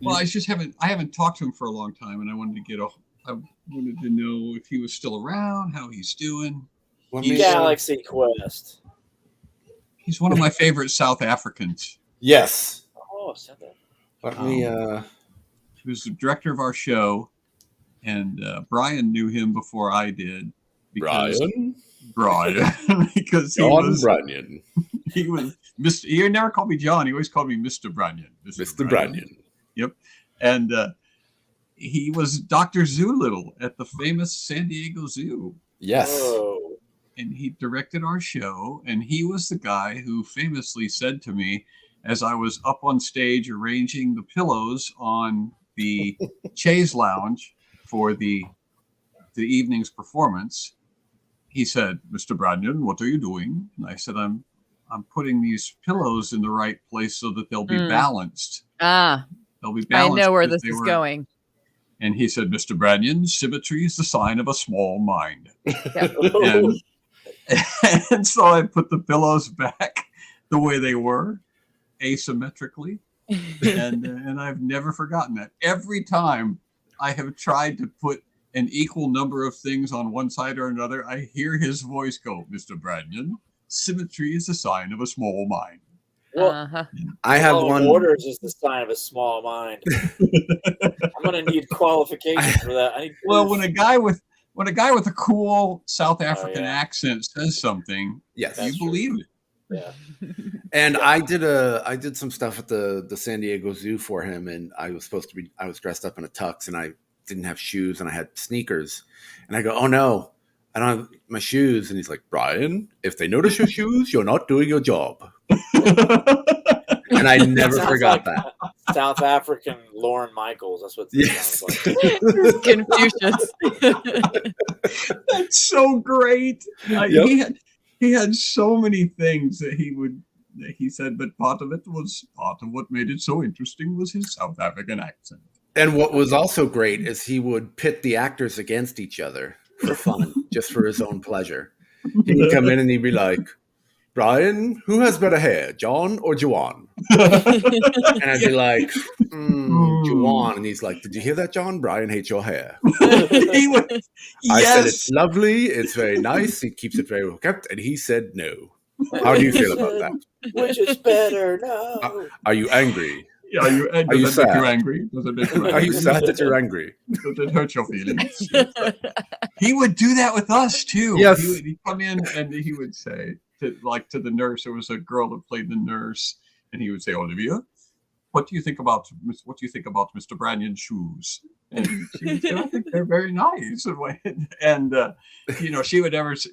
Well, I haven't talked to him for a long time, and I wanted to know if he was still around, how he's doing. Galaxy Quest. He's one of my favorite South Africans. Yes. Oh, South Africa. Let me. He was the director of our show, and Brian knew him before I did. Brian, because Brian. He was Mr. He never called me John. He always called me Mr. Brian. Mr. Brian. Yep, and he was Dr. Zoolittle at the famous San Diego Zoo. Yes. Oh. And he directed our show, and he was the guy who famously said to me, as I was up on stage arranging the pillows on the chaise lounge for the evening's performance, he said, "Mr. Brandon, what are you doing?" And I said, I'm putting these pillows in the right place so that they'll be balanced. They'll be balanced. I know where this is going. And he said, "Mr. Brandon, symmetry is the sign of a small mind." And so I put the pillows back the way they were, asymmetrically, and I've never forgotten that. Every time I have tried to put an equal number of things on one side or another, I hear his voice go, "Mr. Brandon, symmetry is a sign of a small mind." Well, I have one. Orders is the sign of a small mind. I'm going to need qualifications for that. When a guy with a cool South African accent says something, yes, you believe it. Yeah. And I did some stuff at the San Diego Zoo for him, and I was dressed up in a tux, and I didn't have shoes, and I had sneakers, and I go, "Oh no, I don't have my shoes." And he's like, "Brian, if they notice your shoes, you're not doing your job." And I never forgot that. South African Lorne Michaels. That's what it sounds like. Confucius. That's so great. He had so many things that he said, but part of what made it so interesting was his South African accent. And what was also great is he would pit the actors against each other for fun, just for his own pleasure. He would come in and he'd be like, "Brian, who has better hair, John or Juwan?" And I'd be like, Juwan. And he's like, "Did you hear that, John? Brian hates your hair." I said, "It's lovely. It's very nice. He keeps it very well kept." And he said, "No." How do you feel about that? Which is better? No. Are you angry? Are you angry? Does it make you angry? Does it make you angry? Are you sad that you're angry? Does it hurt your feelings? He would do that with us too. Yes. He'd come in and he would say to the nurse. There was a girl that played the nurse, and he would say, "Olivia, what do you think about Mr. Brandon's shoes?" And she would say, "I think they're very nice." And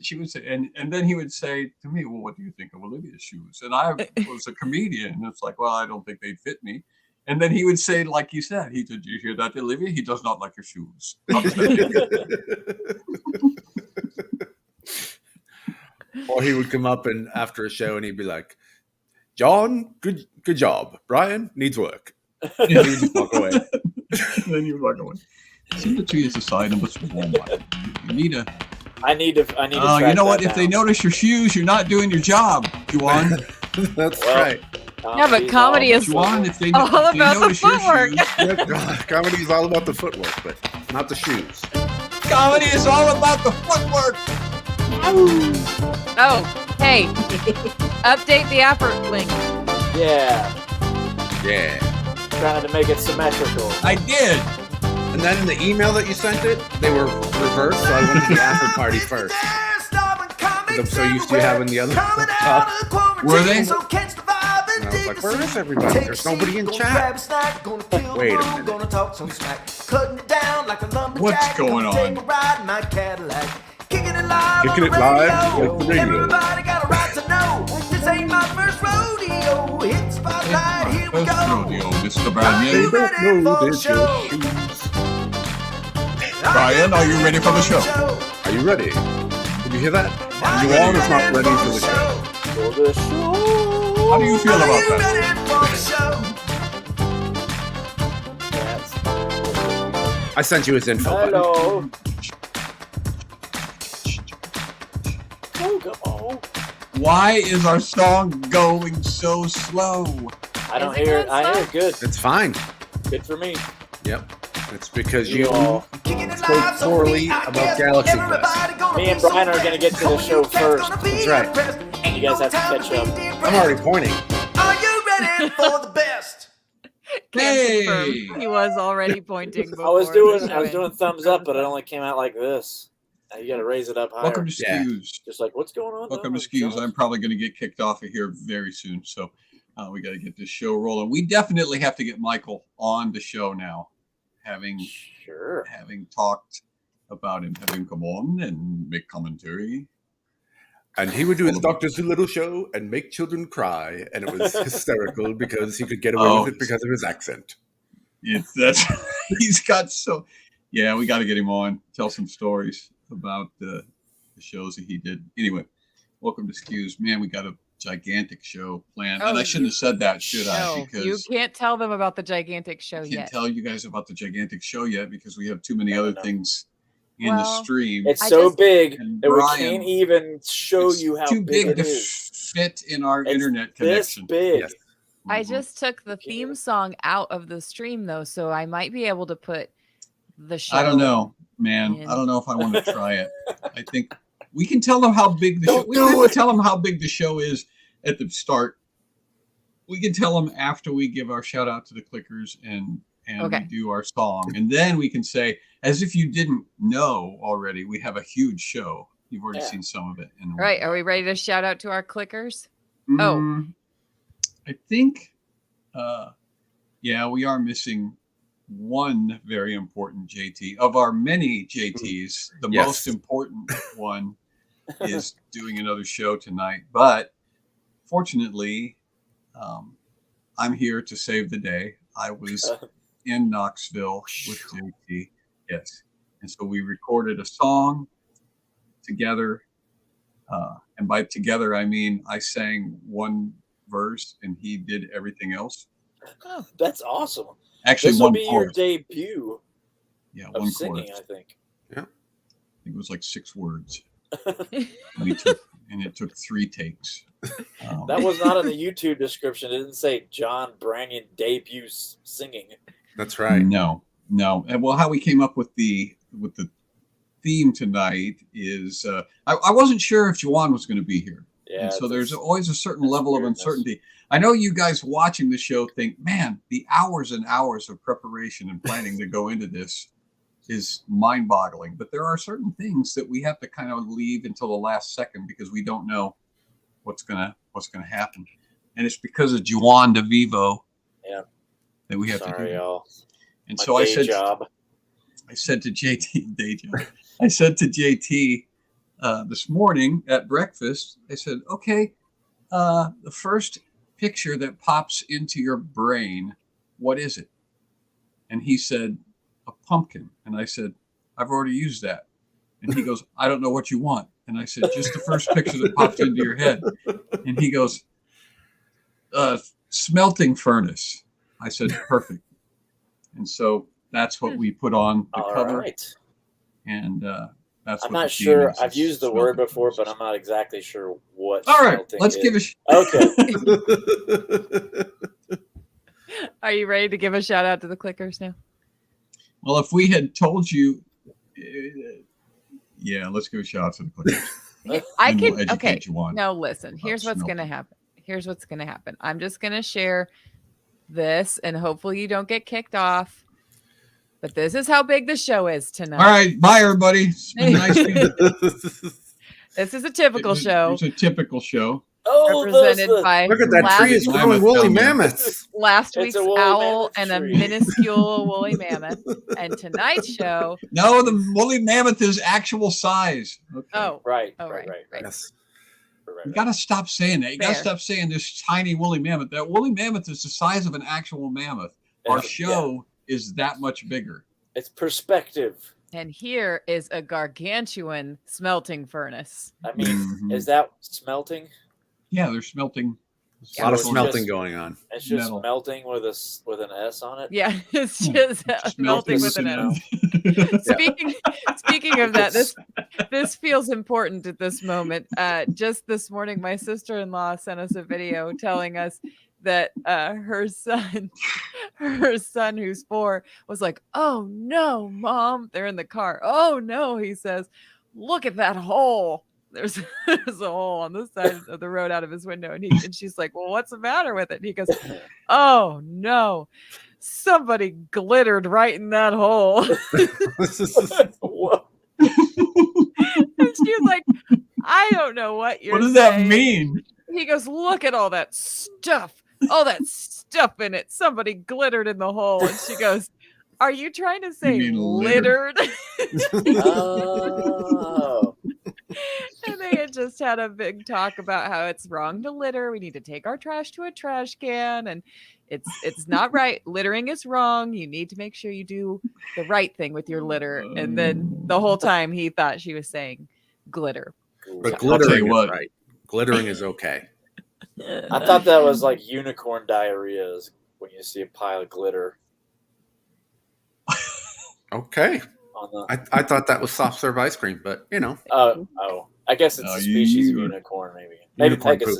she would say, and then he would say to me, "Well, what do you think of Olivia's shoes?" And I was a comedian, and it's like, "Well, I don't think they'd fit me." And then he would say, like you said, he said, "Did you hear that, Olivia? He does not like your shoes." Or he would come up and after a show and he'd be like, "John, good job. Brian needs work." And he would just walk away. Then you walk away. Symmetry is a sign of a small mind. You need a. I need to. You know what? If they notice your shoes, you're not doing your job, Juwan. That's right. Yeah, but comedy is Juwan, if they all about the notice your footwork. shoes, Comedy is all about the footwork, but not the shoes. comedy is all about the footwork. Oh, hey, update the effort link. Yeah. Yeah. Trying to make it symmetrical. I did. And then in the email that you sent it, they were reversed, so I went to the after party first. I'm so used to having the other stuff. Were they? And I was like, where is everybody? There's nobody in chat. Wait a minute. What's going on? Kicking it live like the radio. Everybody got a right to know. This ain't my first rodeo. Hit spotlight, here we go. Rodeo, Mr. Brandon. Don't know this your shoes. Brian, are you ready for the show? Are you ready? Did you hear that? Juwan is not ready for the show. For the show. How do you feel about that? I sent you his info. Hello. Oh, come on. Why is our song going so slow? I don't hear it. I hear it good. It's fine. Good for me. Yep. It's because You you all. Kicking it spoke live, so poorly me, I about guess Galaxy everybody Quest. gonna Me be and so Brian are gonna get to the show first. That's right. You guys have to catch up. I'm already pointing. Are you ready for the best? Can Hey! confirm he was already pointing before. I was the doing thumbs up, but it only came out like this. Now you got to raise it up higher. Welcome to Yeah. Skews. Just like, what's going on? Welcome now? to Skews. Josh? I'm probably going to get kicked off of here very soon. So we got to get this show rolling. We definitely have to get Michael on the show now, having talked about him, having come on and make commentary. And he would do his Dr. Dolittle show and make children cry. And it was hysterical because he could get away with it because of his accent. He's got yeah, we got to get him on, tell some stories about the shows that he did. Anyway, welcome to Skews. Man, we got a gigantic show planned. And I shouldn't have said that, should I? No, Because you can't tell them about the gigantic show I yet. can't tell you guys about the gigantic show yet because we have too many other things in the stream. It's I so just- big And that Brian, we can't even show it's you how too big big it to is. fit in our It's internet this connection. big. Yes. I Mhm. just took the theme song out of the stream though, so I might be able to put the show. I don't know, man. in. I don't know if I want to try it. I think we can tell them how big the show. Don't We don't do have to it. tell them how big the show is at the start. We can tell them after we give our shout out to the Cliquers and Okay. we do our song, and then we can say, as if you didn't know already, we have a huge show. You've already Yeah. seen some of it. In the All right, are we ready to shout out to our clickers? I think, yeah, we are missing one very important JT. Of our many JTs, the Yes. most important one is doing another show tonight. But fortunately, I'm here to save the day. I was in Knoxville with JT. Yes. And so we recorded a song together. And by together, I mean I sang one verse and he did everything else. Oh, that's awesome. Actually, This will one be your chorus. debut Yeah, of one singing, chorus. I think. I think it was like 6 words. And it took 3 takes. That was not in the YouTube description. It didn't say John Branyan debuts singing. That's right. No. And well, how we came up with the theme tonight is I wasn't sure if Juwan was going to be here. Yeah. And so there's that's- always a certain that's level of weirdness. uncertainty. I know you guys watching the show think, man, the hours and hours of preparation and planning that go into this is mind-boggling. But there are certain things that we have to kind of leave until the last second because we don't know what's gonna happen. And it's because of Juan DeVivo that we have to do Sorry, that. y'all. And My so I day said job. I said to JT, day job. I said to JT this morning at breakfast, I said, okay, the first picture that pops into your brain, what is it? And he said, a pumpkin. And I said, I've already used that. And he goes, I don't know what you want. And I said, just the first picture that pops into your head. And he goes, smelting furnace. I said, perfect. And so that's what we put on the All cover. right. And that's I'm what not the theme sure. is. I've It's used the word smelting before, but furnaces. I'm not exactly sure what. All right, smelting let's is. give Okay. Are you ready to give a shout out to the clickers now? Well, if we had told you, yeah, let's go shout out to the Cliquers. I And we'll can. educate Okay. you on No, listen. Here's what's smelting. gonna happen. Here's what's gonna happen. I'm just gonna share this, and hopefully you don't get kicked off. But this is how big the show is tonight. All right, bye everybody. It's been nice meeting you. This is a typical show It's a typical show. Oh, those represented by Look at that last, tree. It's Mammoth growing woolly down there. mammoths. last It's week's a woolly owl mammoth and a tree. minuscule woolly mammoth. And tonight's show. No, the woolly mammoth is actual size. Okay. Oh, right. oh, right. Yes. You got to stop saying that. You got to Fair. stop saying this tiny woolly mammoth. That woolly mammoth is the size of an actual mammoth. Our Yeah. show is that much bigger. It's perspective. and here is a gargantuan smelting furnace. I mean, Mhm. is that smelting? Yeah, they're smelting. A lot of So it's smelting just- going on. It's just Metal. melting with an S on it. Yeah, it's just melting with an S. Speaking of that, this feels important at this moment. Just this morning, my sister-in-law sent us a video telling us that her son who's 4 was like, "Oh no, Mom." They're in the car. "Oh no," he says, "Look at that hole." There's a hole on the side of the road out of his window, and she's like, "Well, what's the matter with it?" And he goes, "Oh no, somebody glittered right in that hole." Whoa. And she's like, "I don't know what you're What does saying." that mean? He goes, "Look at all that stuff in it. Somebody glittered in the hole." And she goes, "Are you trying to say mean litter? littered?" Oh. And they had just had a big talk about how it's wrong to litter. We need to take our trash to a trash can, and it's not right. Littering is wrong. You need to make sure you do the right thing with your litter. And then the whole time he thought she was saying glitter. But I'll tell glittering you is what. right. Glittering is okay. I thought that was like unicorn diarrhea is when you see a pile of glitter Okay. on the. I thought that was soft serve ice cream, but you know. Oh, I guess it's No, a species of you- unicorn, maybe. Maybe Unicorn poop.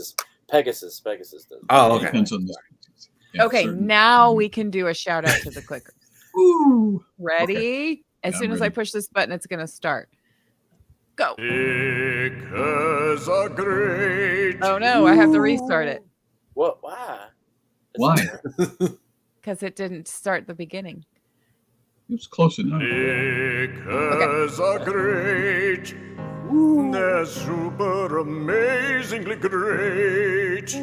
Pegasus does. Oh, okay. Depends on the species. Yeah, Okay, certain- now we can do a shout out to the clickers. Ooh. Ready? As Yeah, soon I'm as I ready. push this button, it's going to start. Go. Clickers are great. Oh no, I have to restart it What? Why? Why? because it didn't start the beginning. It was close enough. Clickers are great. They're super amazingly great.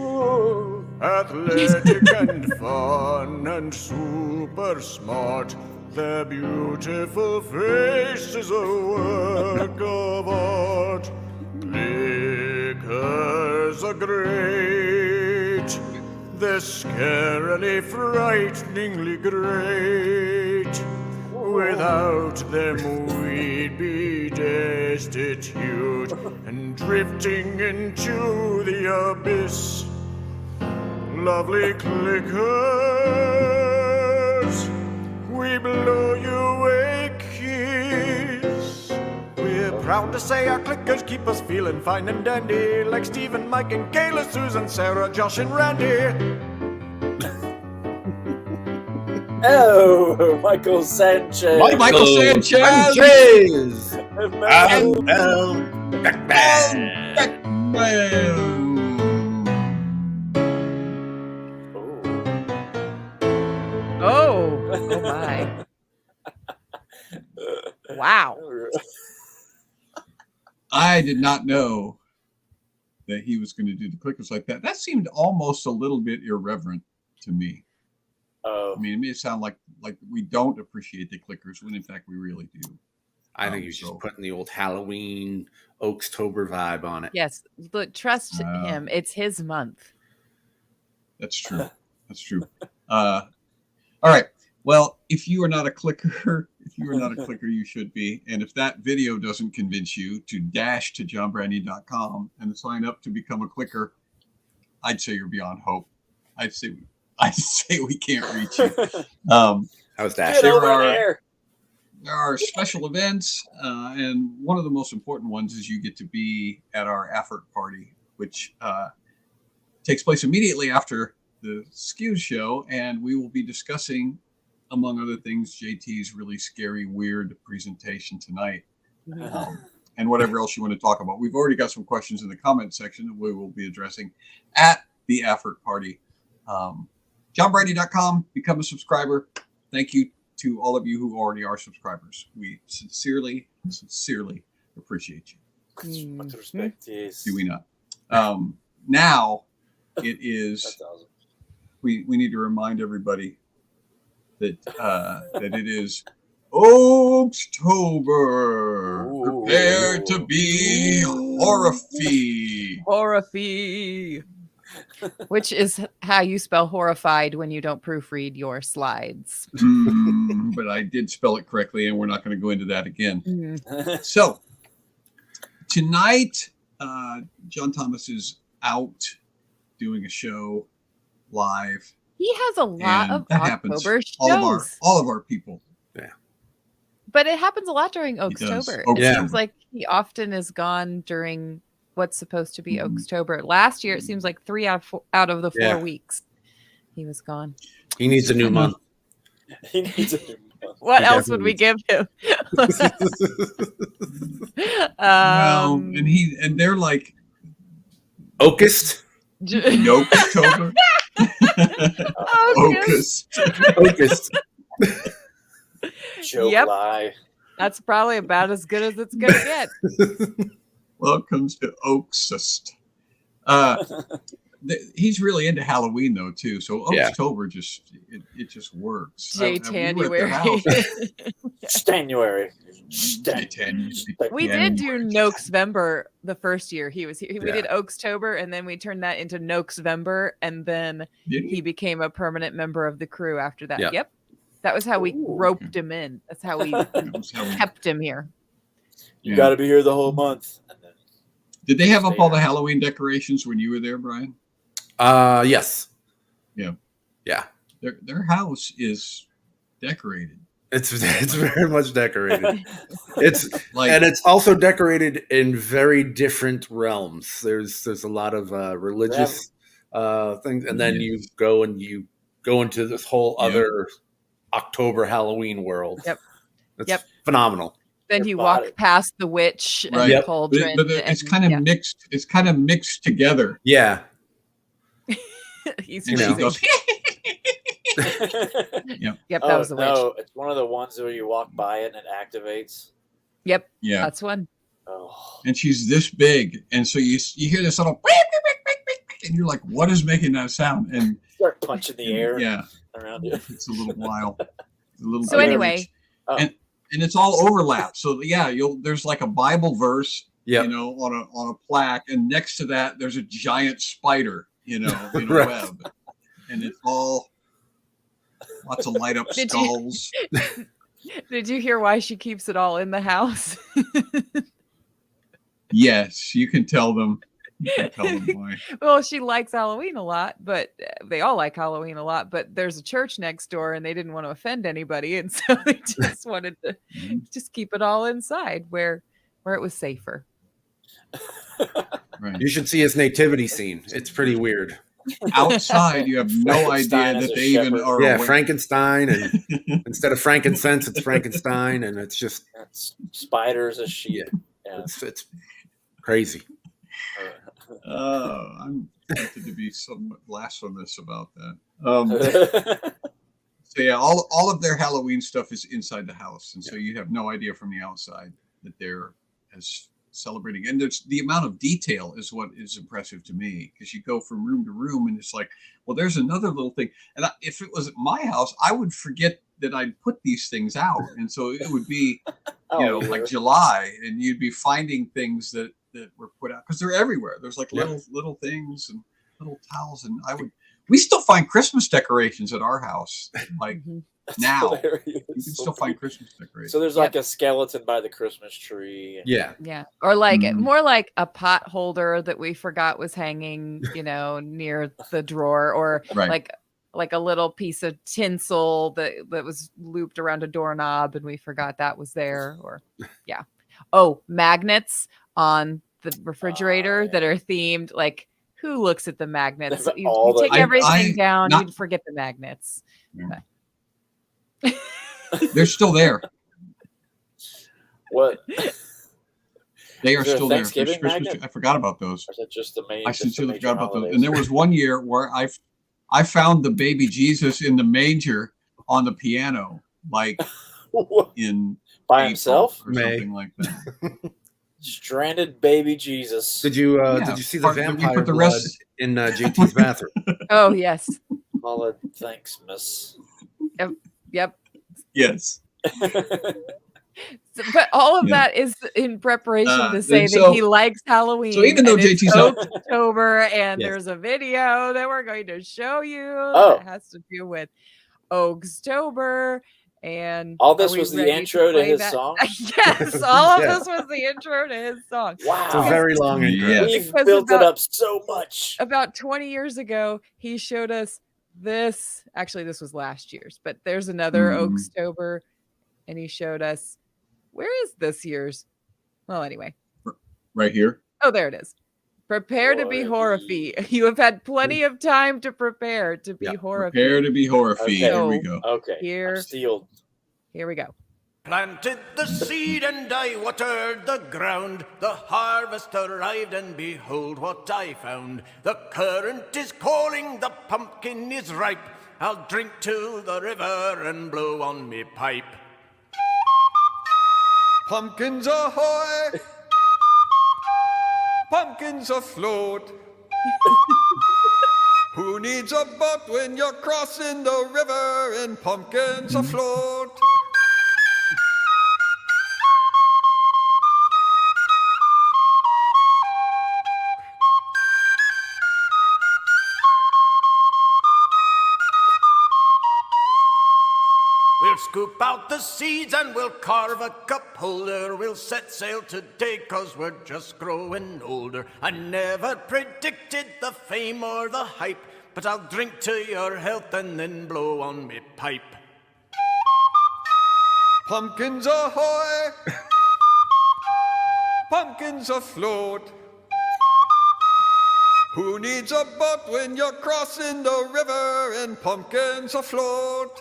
Athletic and fun and super smart. Their beautiful face is a work of art. Clickers are great. They're scarily, frighteningly great. Without them we'd be destitute and drifting into the abyss. Lovely clickers, we blow you a kiss. We're proud to say our clickers keep us feeling fine and dandy, like Stephen, Mike, and Kayla, Susan, Sarah, Josh, and Randy. Oh, Michael Sanchez. Michael Sanchez. Sanchez. Mel- Oh, oh my. Wow. I did not know that he was going to do the clickers like that. That seemed almost a little bit irreverent to me. Oh, I mean, it made it sound like we don't appreciate the clickers when in fact we really do. I think he's just putting the old Halloween Oakstober vibe on it. Yes, look, trust him. It's his month. That's true. That's true. All right. Well, if you are not a clicker, you should be. And if that video doesn't convince you to dash to johnbrandy.com and sign up to become a clicker, I'd say you're beyond hope. I'd say we can't reach you. I was get dashing. over there. There are special events, and one of the most important ones is you get to be at our Afloat party, which takes place immediately after the SCQS show, and we will be discussing, among other things, JT's really scary, weird presentation tonight, and whatever else you want to talk about. We've already got some questions in the comment section that we will be addressing at the Afloat party. JohnBrandy.com, become a subscriber. Thank you to all of you who already are subscribers. We sincerely appreciate you. Much respect, yes. Do we not? Now it is. That's awesome. We need to remind everybody that that it is Oakstober. Ooh. Prepare to be horrified. Horrify. Which is how you spell horrified when you don't proofread your slides. But I did spell it correctly, and we're not going to go into that again. Mhm. So tonight, John Thomas is out doing a show live. He has a lot And of that happens. October shows. All of our people. But it happens a lot during He does. Oakstober. Oakstober. It seems like he often is gone during what's supposed to be Oakstober. Last year, it seems like 3 out of the 4 Yeah. weeks He was gone. He needs a new month. He needs a new month. What He else would we give him? and they're like Oakest? Oakstober. Ocus. Oakest. Joke Yep. lie. That's probably about as good as it's gonna get. Welcome to Oaksist. He's really into Halloween though too. So Yeah. October just it just works. We were at their January. house. January. We did do Noxvember the first year he was here. We Yeah. did Oakstober, and then we turned that into Noxvember, and then Did he became a permanent member of the crew after that. Yeah. Yep. That was how we Ooh. roped him in. That's how we kept him here. You Yeah. got to be here the whole month. And then Did they have up all the Halloween decorations when you were there, Brian? Yes. Yeah. Yeah. Their house is decorated. It's very much decorated. It's Like and it's also decorated in very different realms. There's a lot of religious things, and then you go into this whole other October Halloween world. Yep. It's Yep. phenomenal. Then Your you body. walk past the witch and Right. the Yep. cauldron. but it's and- kind of yeah. mixed. It's kind of mixed together. Yeah. He's And You she know. goes, Yep, that was the witch. No, it's one of the ones where you walk by it and it activates. Yep, yeah. that's one. Oh, And she's this big, and so you hear this little, and you're like, "What is making that sound?" And start punching the air yeah, around you. it's a little wild. It's a little So bit anyway, and it's all overlap. So yeah, there's like a Bible verse, Yep. you know, on a plaque, and next to that there's a giant spider, you know, in a Right. web, and it's all lots of light up Did you- skulls. did you hear why she keeps it all in the house? Yes, you can tell them. You can tell them why. Well, she likes Halloween a lot, but they all like Halloween a lot. But there's a church next door, and they didn't want to offend anybody, and so they just wanted to Mhm. just keep it all inside where it was safer. Right. You should see his nativity scene. It's pretty weird. Outside, you have no idea Frankenstein as that a they even shepherd. are. Yeah, aware. Frankenstein, and instead of frankincense, it's Frankenstein, and it's just Spiders as sheep. Yeah. it's crazy. I'm tempted to be somewhat blasphemous about that. So yeah, all of their Halloween stuff is inside the house, and so you have no idea from the outside that they're as celebrating. And there's the amount of detail is what is impressive to me, because you go from room to room, and it's like, well, there's another little thing. And if it was at my house, I would forget that I'd put these things out, and so it would be, like July, and you'd be finding things that were put out because they're everywhere. There's like little things and little towels, and we still find Christmas decorations at our house. Like That's now, hilarious. you can still find Christmas decorations. So there's like a skeleton by the Christmas tree. Yeah. Yeah. Or like Mhm. more like a pot holder that we forgot was hanging, near the drawer, or Right. like a little piece of tinsel that was looped around a doorknob and we forgot that was there. Or yeah. Oh, magnets on the refrigerator that are themed. Like, who looks at the magnets? There's You all the- take I- everything down, not- you'd forget the magnets. They're still there. What? They are Is there a still there. Thanksgiving There's Christmas. magnet? I forgot about those. Or is that just the main? I just the sincerely major forgot about those. holidays? And there was one year where I found the baby Jesus in the manger on the piano, like What? in By April himself, or May. something like that. stranded baby Jesus. Did you Yeah, see the part- we vampire put the blood rest- in JT's bathroom? Oh, yes. Call it thanks, miss. Yep. Yes. But all of Yeah. that is in preparation to And say that so- he likes Halloween. So even though and it's JT's out- October, and Yes. there's a video that we're going to show you Oh. that has to do with Oakstober. And All are this we was the ready intro to play his that? song? Yes, all of Yeah. this was the intro to his song. It's a Wow. very long intro. Yeah. We've Because built it about- up so much. About 20 years ago, he showed us this. Actually, this was last year's, but there's another Mhm. Oakstober, and he showed us, where is this year's? Well, anyway. Right here. Oh, there it is. Prepare to be horrify. You have had plenty of time to prepare to be horrify. Prepare to be horrify. Okay. Here we go. Okay. Here. I'm steeled. Here we go. Planted the seed and I watered the ground. The harvest arrived and behold what I found. The current is calling, the pumpkin is ripe. I'll drink to the river and blow on me pipe. Pumpkins ahoy! Pumpkins afloat! Who needs a boat when you're crossing the river and pumpkins afloat? We'll scoop out the seeds and we'll carve a cup holder. We'll set sail today 'cause we're just growing older. I never predicted the fame or the hype, but I'll drink to your health and then blow on me pipe. Pumpkins ahoy! Pumpkins afloat! Who needs a boat when you're crossing the river and pumpkins afloat?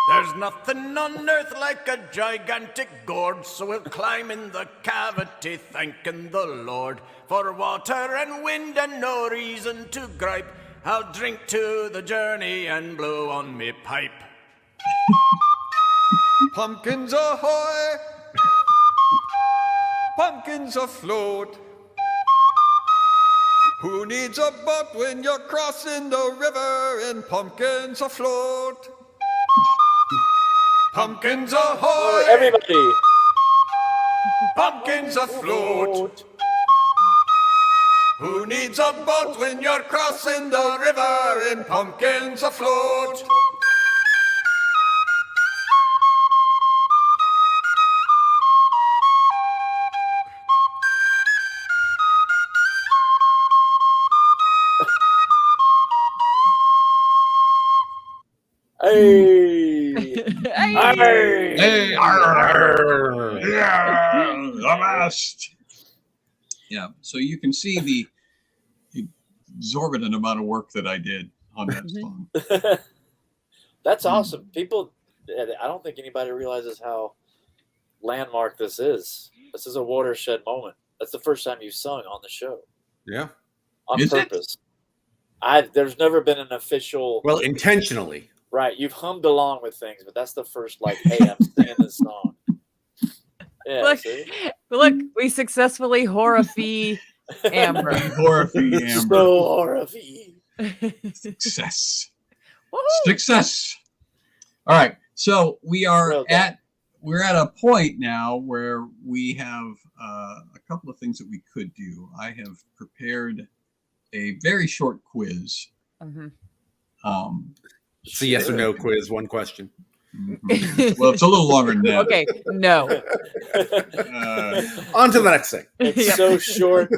There's nothing on earth like a gigantic gourd, so we'll climb in the cavity, thanking the Lord for water and wind and no reason to gripe. I'll drink to the journey and blow on me pipe. Pumpkins ahoy! Pumpkins afloat! Who needs a boat when you're crossing the river and pumpkins afloat? Pumpkins ahoy! Everybody. Pumpkins afloat! Who needs a boat when you're crossing the river and pumpkins afloat? Hey. Hey. Hey, arr, yeah, the best. Yeah, so you can see the exorbitant amount of work that I did on that song. That's awesome. People, I don't think anybody realizes how landmark this is. This is a watershed moment. That's the first time you've sung on the show Yeah. on Is it? purpose. There's never been an official. Well, intentionally. Right, you've hummed along with things, but that's the first, like, hey, I'm singing this song. Yeah, Look, see? look, we successfully horrify Amber. Horrify Amber. So horrifying. Success. Woohoo! Success. All right. So we are Well done. we're at a point now where we have a couple of things that we could do. I have prepared a very short quiz. Mhm. It's a yes or no quiz, one question. Well, it's a little longer than that. Okay, no. On to the next thing. It's Yep. so short. Do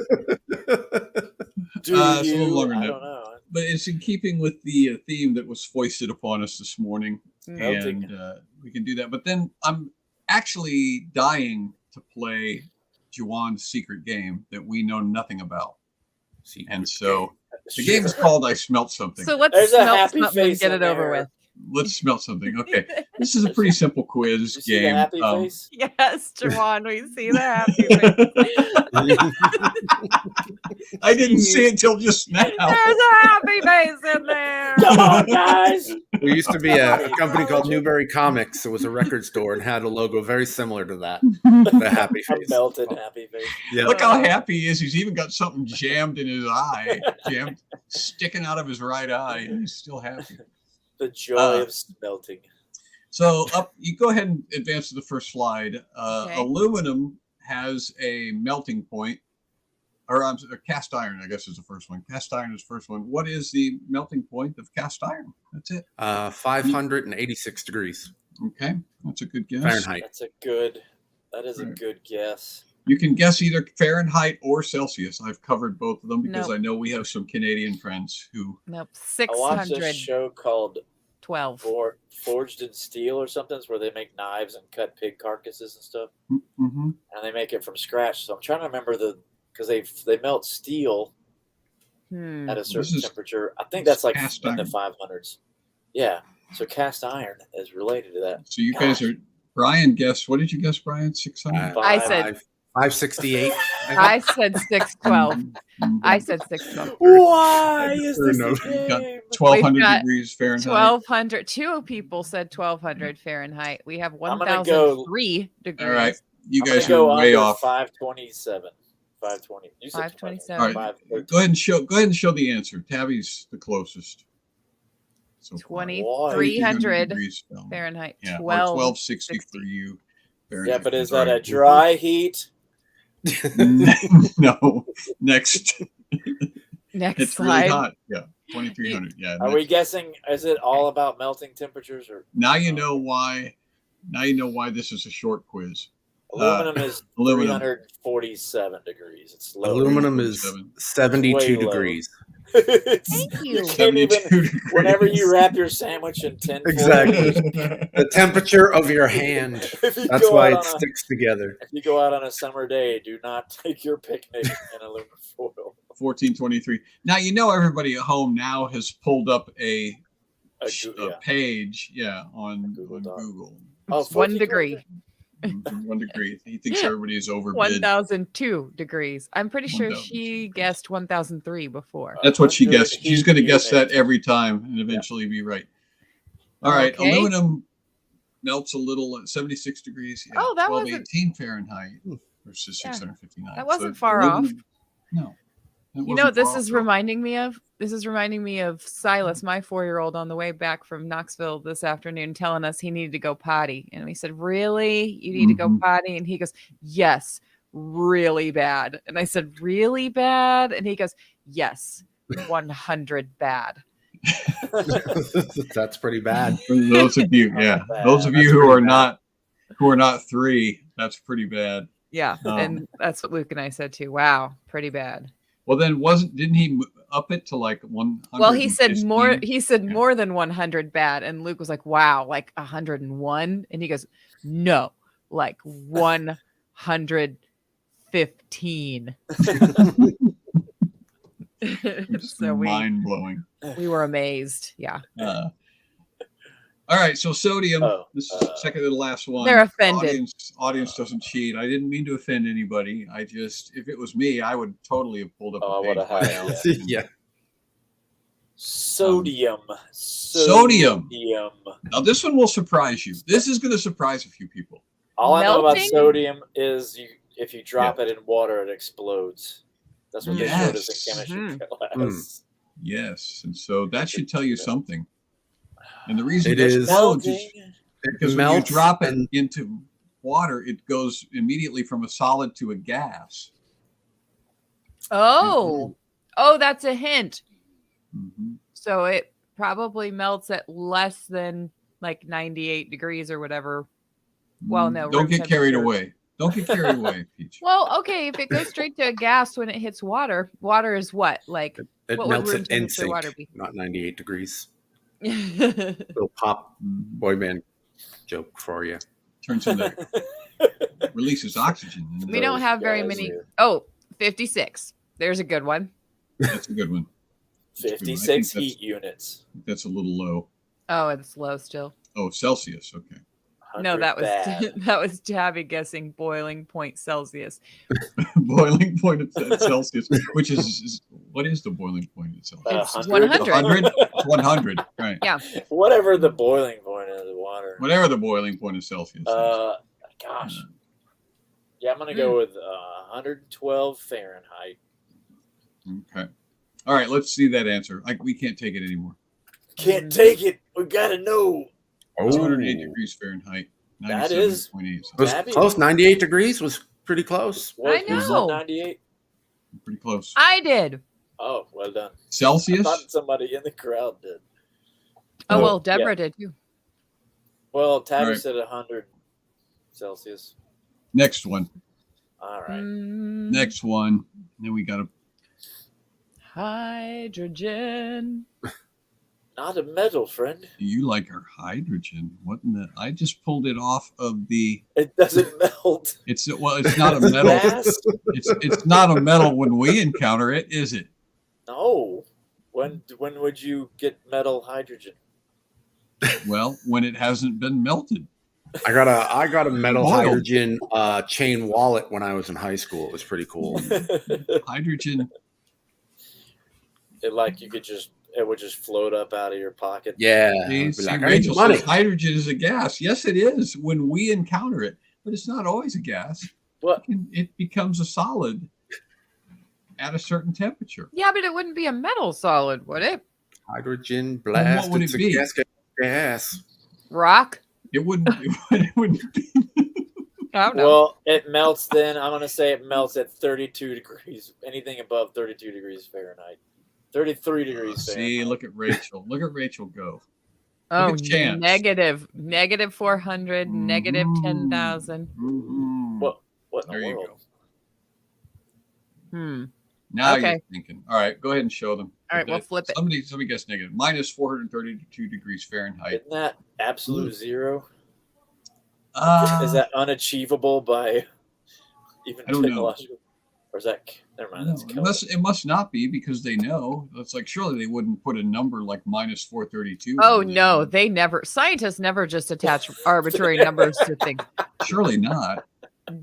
It's a you? little longer than I that. don't know. But it's in keeping with the theme that was foisted upon us this morning, Smelting. and we can do that. But then I'm actually dying to play Juwan's secret game that we know nothing about. And so the game is called I Smelt Something. So let's There's a smell happy something and face get in it over there. with. Let's smelt something. Okay. This is a pretty simple Did quiz you see the game. happy face? Yes, Jawan, we see the happy face. I didn't see it till just now. There's a happy face in there. Come on, guys. There used to be a company called Newberry Comics. It was a record store and had a logo very similar to that. The happy A face. melted happy face. Yeah. Look how happy he is. He's even got something jammed in his eye, jammed, sticking out of his right eye, and he's still happy. The joy of smelting. So you go ahead and advance to the first slide. Okay. Aluminum has a melting point, or cast iron, I guess is the first one. Cast iron is the first one. What is the melting point of cast iron? That's it. 586 degrees Okay, that's a good guess. Fahrenheit. That is a good guess. You can guess either Fahrenheit or Celsius. I've covered both of them because Nope. I know we have some Canadian friends who. Nope. I watched a 612. show called Forged in Steel or something, where they make knives and cut pig carcasses and stuff, Mm-hmm. and they make it from scratch. So I'm trying to remember because they melt steel at a certain temperature. I think that's like cast in the iron. 500s. Yeah. So cast iron is related to that. So you guys are. Brian guessed. What did you guess, Brian? 600. I said 568. I said 612. Mhm. I said 612. Why is this No. a Got game? 1,200 got degrees Fahrenheit. 1200. Two people said 1200 Fahrenheit. We have I'm gonna go- 1003 degrees. All right, you I'm gonna guys go are way under off. 527. 520. You said 527. All right, go ahead and show the answer. Tabby's the closest. So far. 2300 degrees Fahrenheit. Fahrenheit. Yeah, or 1260. 1260 for you. Yeah, but is Fahrenheit. that a dry heat? No. Next. Next It's slide. really hot. Yeah, 2,300. Yeah. Are we guessing? Is it all about melting temperatures or Now you know why. Now you know why this is a short quiz. aluminum is aluminum. 347 degrees? It's low. Aluminum is 72 Way low. degrees. Thank You you. can't even. 72 degrees. Whenever you wrap your sandwich in 10 Exactly. The temperature of your hand. If you That's go why out it on a- sticks together. If you go out on a summer day, do not take your picnic in aluminum foil. 1423. Now you know everybody at home now has pulled up a Yeah. page, on Google Google. Doc. Google. Oh, 1 degree. 1 degree. He thinks everybody is overbid. 1002 degrees. I'm pretty sure 1002. she guessed 1003 before. That's what she 100 guessed. She's heat going to guess unit. that every time and eventually be right. All right, Okay. aluminum melts a little at 76 degrees. Yeah, Oh, that wasn't- 1218 Fahrenheit versus 659. That wasn't far off. No. You know what this is reminding me of? This is reminding me of Silas, my 4-year-old, on the way back from Knoxville this afternoon, telling us he needed to go potty. And we said, "Really? You need to go Mhm. potty?" And he goes, "Yes, really bad." And I said, "Really bad?" And he goes, "Yes, 100 bad." That's pretty bad. For those of you, Not bad. those of you That's who pretty are bad. not 3, that's pretty bad. Yeah, and that's what Luke and I said too. Wow, pretty bad. Well, then didn't he up it to like 100? Well, he said more. He said more than 100 bad, and Luke was like, "Wow, like 101," and he goes, "No, like 115." So mind blowing. we were amazed. Yeah, All right, so sodium. Oh, This is the second to the last one. They're offended. Audience doesn't cheat. I didn't mean to offend anybody. If it was me, I would totally have pulled up Oh, I a page would've by had now. it, Yeah. Sodium. Sodium. Now this one will surprise you. This is going to surprise a few people. All I know about Melting? sodium is if you drop it in water, it explodes. That's what they showed us in Yes. chemistry class. Mm. Yes, and so that should tell you something. And the reason It it is- explodes is Melting. because when you melts drop it and- into water, it goes immediately from a solid to a gas. Oh, that's a hint. Mhm. So it probably melts at less than like 98 degrees or whatever. Well, no, Don't room get carried temperature. away. Don't get carried away, Peach. Well, okay, if it goes straight to a gas when it hits water, water is what? Like, It what would melts room at temperature water NSYNC, be? not 98 degrees. we Little pop Mhm. boy band joke for you. Turns into releases oxygen. and don't have very guys many. here. Oh, 56. There's a good one. That's a good one. 56 I think heat units. That's a little low. Oh, it's low still. Oh, Celsius. Okay. No, 100 that was bad. that was Tabby guessing boiling point Celsius. Boiling point at Celsius, which is what is the boiling point at Celsius? It's 100. 100. 100, right? Yeah. Whatever the boiling point of the water. Whatever the boiling point of Celsius. is. Gosh. Yeah, I'm gonna go with 112 Fahrenheit. Okay. All right. Let's see that answer. We can't take it anymore. Can't take it. We gotta know. 208 degrees Fahrenheit. That is- 97.8. It was Tabby. close. 98 degrees was pretty close. I Was know. that 98? Pretty close. I did. Oh, well done. I Celsius. thought somebody in the crowd did. Oh, Oh, well, Deborah yeah. did too. Well, Tabby All right. said 100 Celsius. Next one. All right. Next one. Then we got to. Hydrogen. Mm-hmm. Not a metal, friend. You like our hydrogen? What in the? I just pulled it off of the. It doesn't melt. It's not a metal. Gas? It's not a metal when we encounter it, is it? No. When would you get metal hydrogen? Well, when it hasn't been melted. I got a metal Boiled. hydrogen chain wallet when I was in high school. It was pretty cool. Hydrogen. It would just float up out of your pocket. Yeah. See, I'd be like, I need Rachel money. says hydrogen is a gas. Yes, it is when we encounter it, but it's not always a gas. What? It becomes a solid at a certain temperature. Yeah, but it wouldn't be a metal solid, would it? Hydrogen Well, blast. what would it's it a be? gas. Rock? It wouldn't. It wouldn't be. I don't know. Well, it melts then. I'm going to say it melts at 32 degrees. Anything above 32 degrees Fahrenheit. 33 degrees Fahrenheit. See, look at Rachel. Look at Rachel go. Oh, at Chance. negative 400, negative 10,000. Mhm. What in There the you world? Hmm. Now Okay. you're thinking. All right, go ahead and show them. All right, we'll flip it. Somebody guess negative. Minus 432 degrees Fahrenheit. Isn't that absolute zero? Uh, Is that unachievable by even I don't know. technological? Or is that? Never mind. That's no, it must not be because they know. It's like surely they wouldn't put a number like minus 432. Oh, no, scientists never just attach arbitrary numbers to things. Surely not.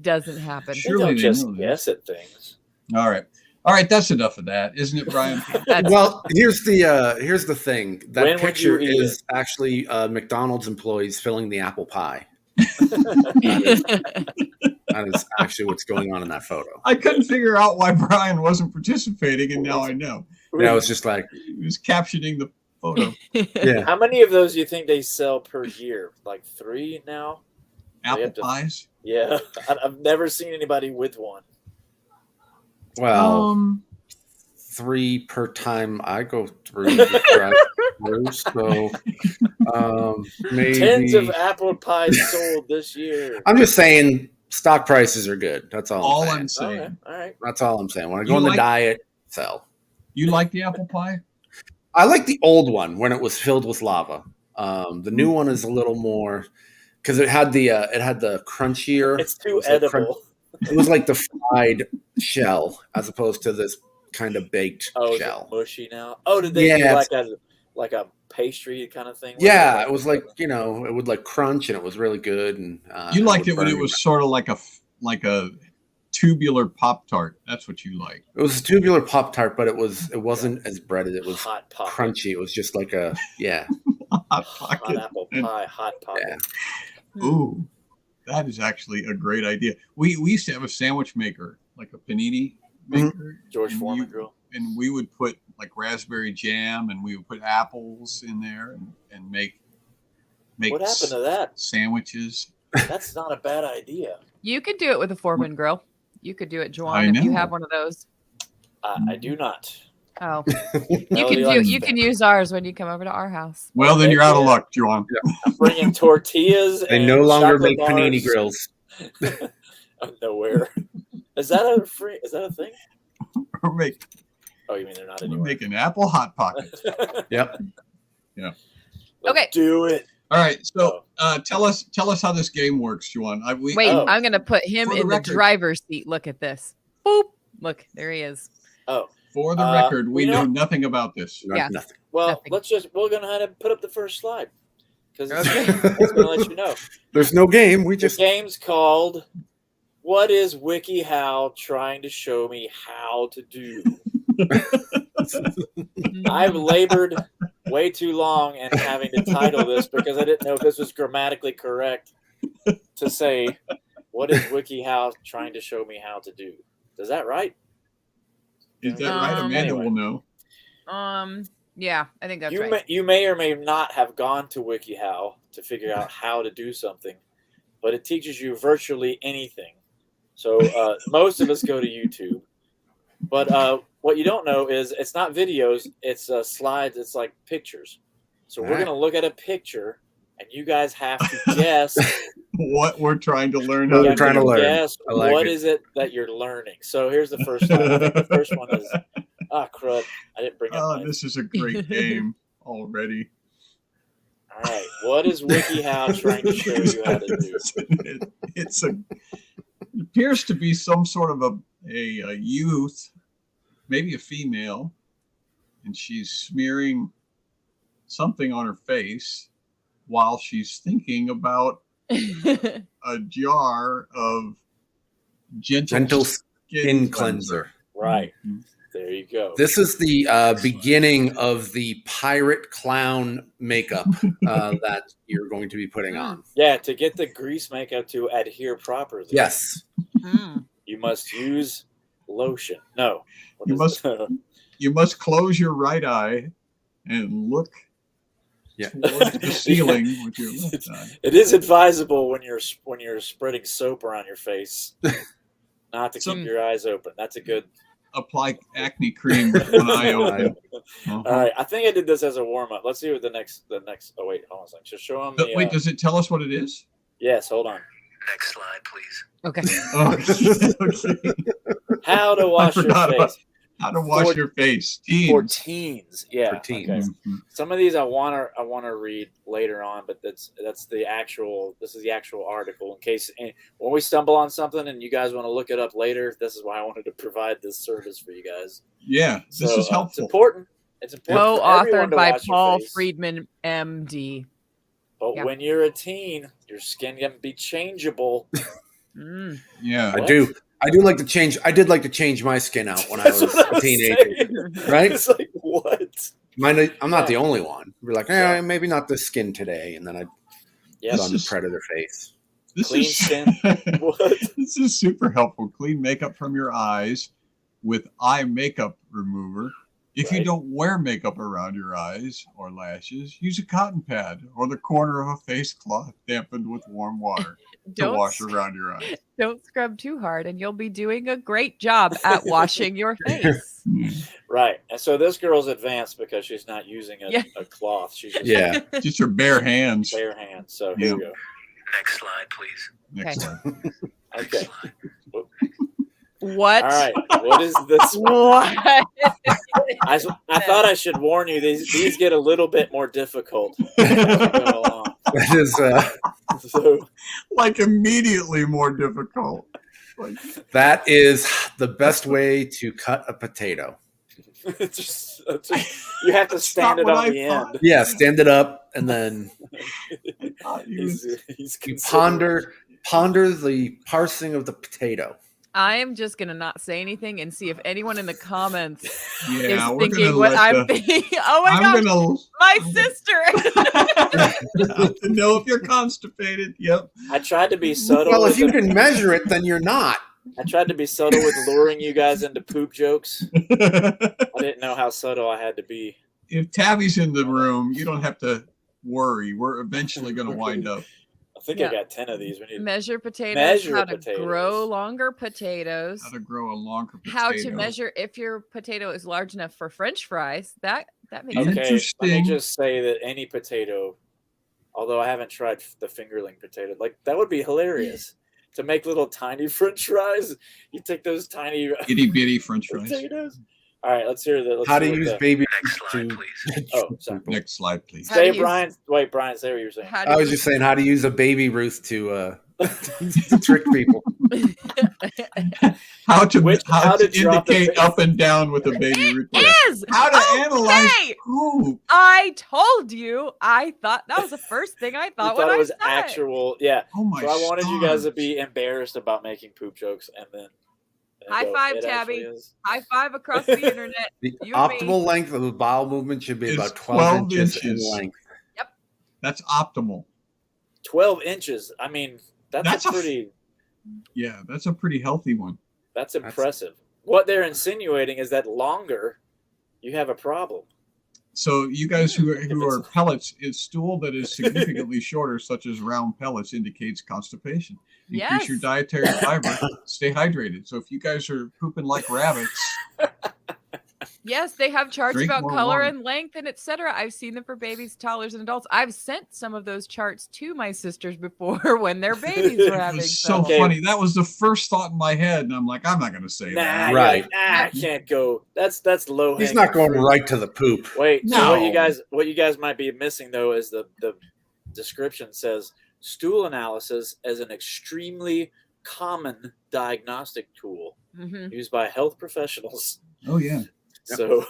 Doesn't happen. Sure. They Surely don't they just know that. guess at things. All right. That's enough of that, isn't it, Brian? Well, here's the thing. That When would picture you eat is actually McDonald's employees filling the apple pie. That is actually what's going on in that photo. I couldn't figure out why Brian wasn't participating, and now I know. Yeah, I was just like, He was captioning the photo. yeah. How many of those do you think they sell per year? Like 3 now? Apple have to- pies. Yeah, I've never seen anybody with one. Well, 3 per time I go through the drive-thru, so maybe Tens of apple pies sold this year. I'm just saying stock prices are good. That's all I'm saying. I'm saying. All right. That's all I'm saying. When I You go on the like- diet, sell. You like the apple pie? I like the old one when it was filled with lava. The new one is a little more because it had the crunchier. It's too it was like edible. it was like the fried shell as opposed to this kind of baked Oh, is it shell. mushy now? Oh, did they do Yeah, like a pastry kind of thing? Yeah, it was like it would like crunch and it was really good. And You liked it when burn it your was sort of like a tubular Pop-Tart. That's what you like. It was a tubular Pop-Tart, but it wasn't as breaded. It was hot pocket, crunchy. It was just like a Hot hot Pocket. apple pie, hot pocket. Yeah. Ooh, that is actually a great idea. We used to have a sandwich maker, like a panini maker. George and Foreman grill. And we would put like raspberry jam and we would put apples in there and make What happened to that? sandwiches. That's not a bad idea. You could do it with a Foreman grill. You could do it, I Juwan, if you know. have one of those. I do not. Oh, Melody you can use ours when you come over to our house. Well, then you're out of luck, John. I'm bringing tortillas. They and no longer chocolate make panini bars grills. out of nowhere. Is that a thing? We're making, Oh, you mean they're not we're anywhere? making apple hot pockets. Yep. Let's Okay. do it. All right, so tell us how this game works, Juan. Wait, Oh. I'm going to put him For the in the record. driver's seat. Look at this. Boop. Look, there he is. Oh, For the record, we you know know- nothing about this. Yeah. Nothing. well, Nothing. we're gonna have to put up the first slide because Okay. it's gonna let you know. There's no game. We The just game's called "What is Wikihow trying to show me how to do?" I've labored way too long in having to title this because I didn't know if this was grammatically correct to say, "What is Wikihow trying to show me how to do?" Is that right? Is that right? Amanda Anyway. will know. Yeah, I think that's you right. you may or may not have gone to WikiHow to figure out how to do something, but it teaches you virtually anything. So most of us go to YouTube. But what you don't know is it's not videos, it's slides, it's like pictures. So we're All right. going to look at a picture, and you guys have to guess what we're trying to learn how What to we're trying to do. learn. Guess I like what it. is it that you're learning? So here's the first one. I think the first one is crud. I didn't bring up Oh, mine. this is a great game already. All right. What is WikiHow trying to show you how to do? It appears to be some sort of a youth, maybe a female, and she's smearing something on her face while she's thinking about a jar of gentle skin cleanser. Right. There you go. This is the beginning of the pirate clown makeup that you're going to be putting on. Yeah, to get the grease makeup to adhere properly. Yes. You must use lotion. No. You must close your right eye and look towards the ceiling with your left eye. It is advisable when you're spreading soap around your face not to keep your eyes open. That's a good. Apply acne cream with one eye open. All right, I think I did this as a warm up. Let's see what the next. Oh wait, hold on a second. Just show them. Wait, does it tell us what it is? Yes, hold on. Next slide, please. Okay. Okay. How to wash your face. How to wash your face. For teens. Yeah. For teens. Okay. Mm-hmm. Some of these I wanna read later on, but this is the actual article in case when we stumble on something and you guys want to look it up later, this is why I wanted to provide this service for you guys. Yeah, this is helpful. It's important. It's important. Co-authored by Paul Friedman, MD. But when you're a teen, your skin can be changeable. Yeah, I do like to change. I did like to change my skin out when I was a teenager. Right? It's like, what? I'm not the only one. We're like, maybe not this skin today, and then I put on the predator face. Clean skin. What? This is super helpful. Clean makeup from your eyes with eye makeup remover. If you don't wear makeup around your eyes or lashes, use a cotton pad or the corner of a face cloth dampened with warm water to wash around your eyes. Don't scrub too hard and you'll be doing a great job at washing your face. Right. And so this girl's advanced because she's not using a cloth. She's just just her bare hands. Bare hands. So here we go. Next slide, please. Next slide. Okay. What? All right. What is this one? What? I thought I should warn you. These get a little bit more difficult as we go along. That is So, like immediately more difficult. that is the best way to cut a potato. just, you have to stand it on the end. Yeah, stand it up and then He's you ponder the parsing of the potato. I am just going to not say anything and see if anyone in the comments is we're thinking gonna what let I'm thinking. Oh my gosh, my sister. to know if you're constipated. Yep. I tried to be subtle. Well, if you can measure it, then you're not. I tried to be subtle with luring you guys into poop jokes. I didn't know how subtle I had to be. If Tabby's in the room, you don't have to worry. We're eventually going to wind up. I think I got 10 of these. We need measure potatoes. Measure how potatoes. to grow longer potatoes. How to grow a longer potato. How to measure if your potato is large enough for French fries. That makes sense. Okay, let me just say that any potato, although I haven't tried the fingerling potato, like that would be hilarious to make little tiny French fries. You take those tiny itty bitty French fries. Potatoes. All right, let's hear that. How to use baby. Next slide, please. Oh, sorry. Next slide, please. Say Brian. Wait, Brian, say what you were saying. I was just saying how to use a baby Ruth to trick people. How to drop the indicate up and down with a baby Ruth. Is how to analyze poop. I told you. I thought that was the first thing I thought when it I was saw actual. Yeah. Oh my! So I wanted you guys to be embarrassed about making poop jokes, and then. High five, Tabby. High five across the internet. The optimal length of the bowel movement should be about 12 inches in length. Yep. That's optimal. 12 inches. I mean, that's a pretty. Yeah, that's a pretty healthy one. That's impressive. What they're insinuating is that longer, you have a problem. So you guys who are pellets, is stool that is significantly shorter, such as round pellets, indicates constipation. Increase your dietary fiber. Stay hydrated. So if you guys are pooping like rabbits, Yes, they have charts Drink about more color water. and length and etc. I've seen them for babies, toddlers, and adults. I've sent some of those charts to my sisters before when their babies were It having was so trouble. Okay. funny. That was the first thought in my head, and I'm like, I'm not going to say Nah, that. you're Right. like, I can't go. That's low. He's not going right to the poop. Wait, so No. what you guys might be missing though is the description says stool analysis as an extremely common diagnostic tool Mhm. used by health professionals. Oh yeah. Yep. So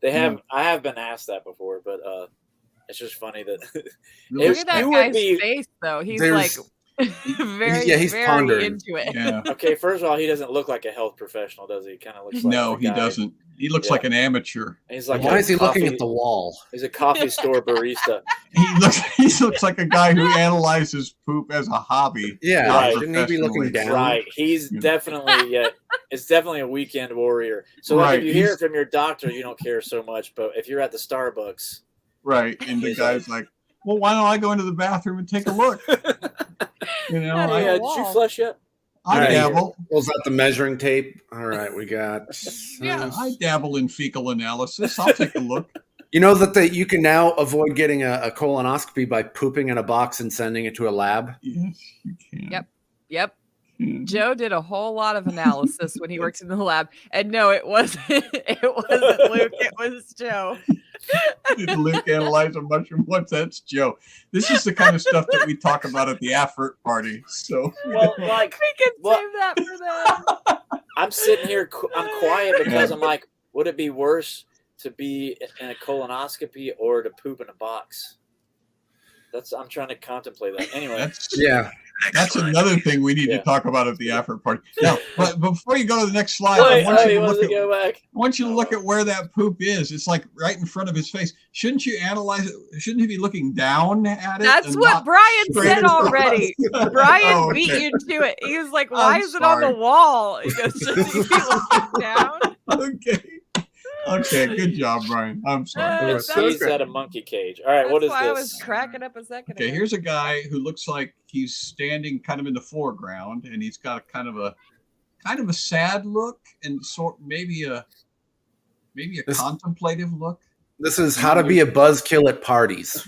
they have. I have been asked that before, but it's just funny that Really Look at that It would guy's be- face, though. He's There's- like very, he's very pondering. into it. Yeah. okay. First of all, he doesn't look like a health professional, does he? He kind of looks like No, a he guy- doesn't. He looks Yeah. like an amateur. He's like Why a is he looking coffee- at the wall? He's a coffee store barista. He looks like a guy who analyzes poop as a hobby. Yeah, Right. shouldn't he be looking Professionally. down? Right. He's Yeah. definitely it's definitely a weekend warrior. So like Right, if you hear he's- it from your doctor, you don't care so much. But if you're at the Starbucks, Right. And the He's guy's like, well, why don't I go into the bathroom and take a look? You know, Yeah, I, did you wall. flush yet? I Right. dabble. Pulls out the measuring tape. All right, we got. Yeah, I dabble in fecal analysis. I'll take a look. You know that you can now avoid getting a colonoscopy by pooping in a box and sending it to a lab. Yes, you can. Yep. Yep. Yeah. Joe did a whole lot of analysis when he worked in the lab. And no, it wasn't Luke, it was Joe. Did Luke analyze a mushroom once? That's Joe. This is the kind of stuff that we talk about at the Afloat party. So Well, like We can Well- save that for them. I'm sitting here, I'm quiet because I'm like, would it be worse to be in a colonoscopy or to poop in a box? I'm trying to contemplate that. Anyway, that's Yeah, that's another thing we need Yeah. to talk about at the Afloat party. Now, but before you go to the next slide, wait, I want he you to wants look to at go back. I want you to look at where that poop is. It's like right in front of his face. Shouldn't you analyze it? Shouldn't he be looking down at it? That's and what not Brian straight said across? already. Brian Oh, beat okay. you to it. He was like, why I'm is it on the sorry. wall? He goes, should you be looking down? Okay. Okay. Good job, Brian. I'm sorry. That's He's at a monkey cage. All right, what is why I was this? cracking up a second Okay, ago. here's a guy who looks like he's standing kind of in the foreground, and he's got kind of a sad look and maybe a This- contemplative look. this is how to be a buzzkill at parties.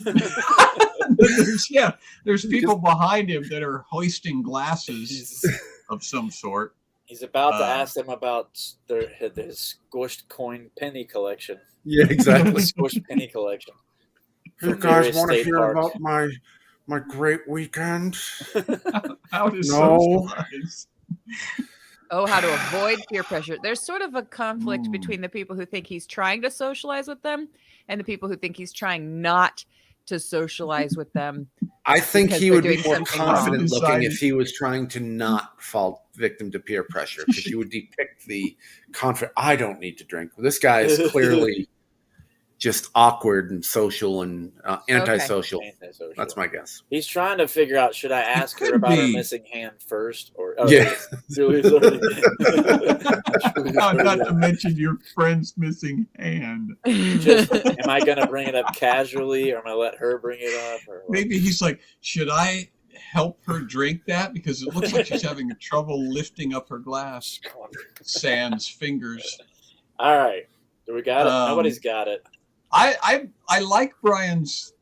There's people behind him that are hoisting glasses He's, of some sort. he's about to Uh, ask them about his squished coin penny collection. Yeah, exactly. Squished penny collection. You From guys various want to state hear parks. about my great weekend? How to No. socialize. Oh, how to avoid peer pressure. There's sort of a conflict Mm. between the people who think he's trying to socialize with them and the people who think he's trying not to socialize with them. I think Because he they're would be doing more something confident wrong. looking if he was trying to not fall victim to peer pressure, because he would depict the confident. I don't need to drink. This guy is clearly just awkward and social and antisocial. Antisocial. That's my guess. He's trying to figure out, should I ask her could about her be. missing hand first? Or Yeah. Julie's already, Not to mention your friend's missing hand. Just, am I going to bring it up casually, or am I going to let her bring it up? Or what? Maybe he's like, should I help her drink that? Because it looks like she's having trouble lifting up her glass. Sans fingers. All right. Do we got it? Nobody's got it. I like Brian's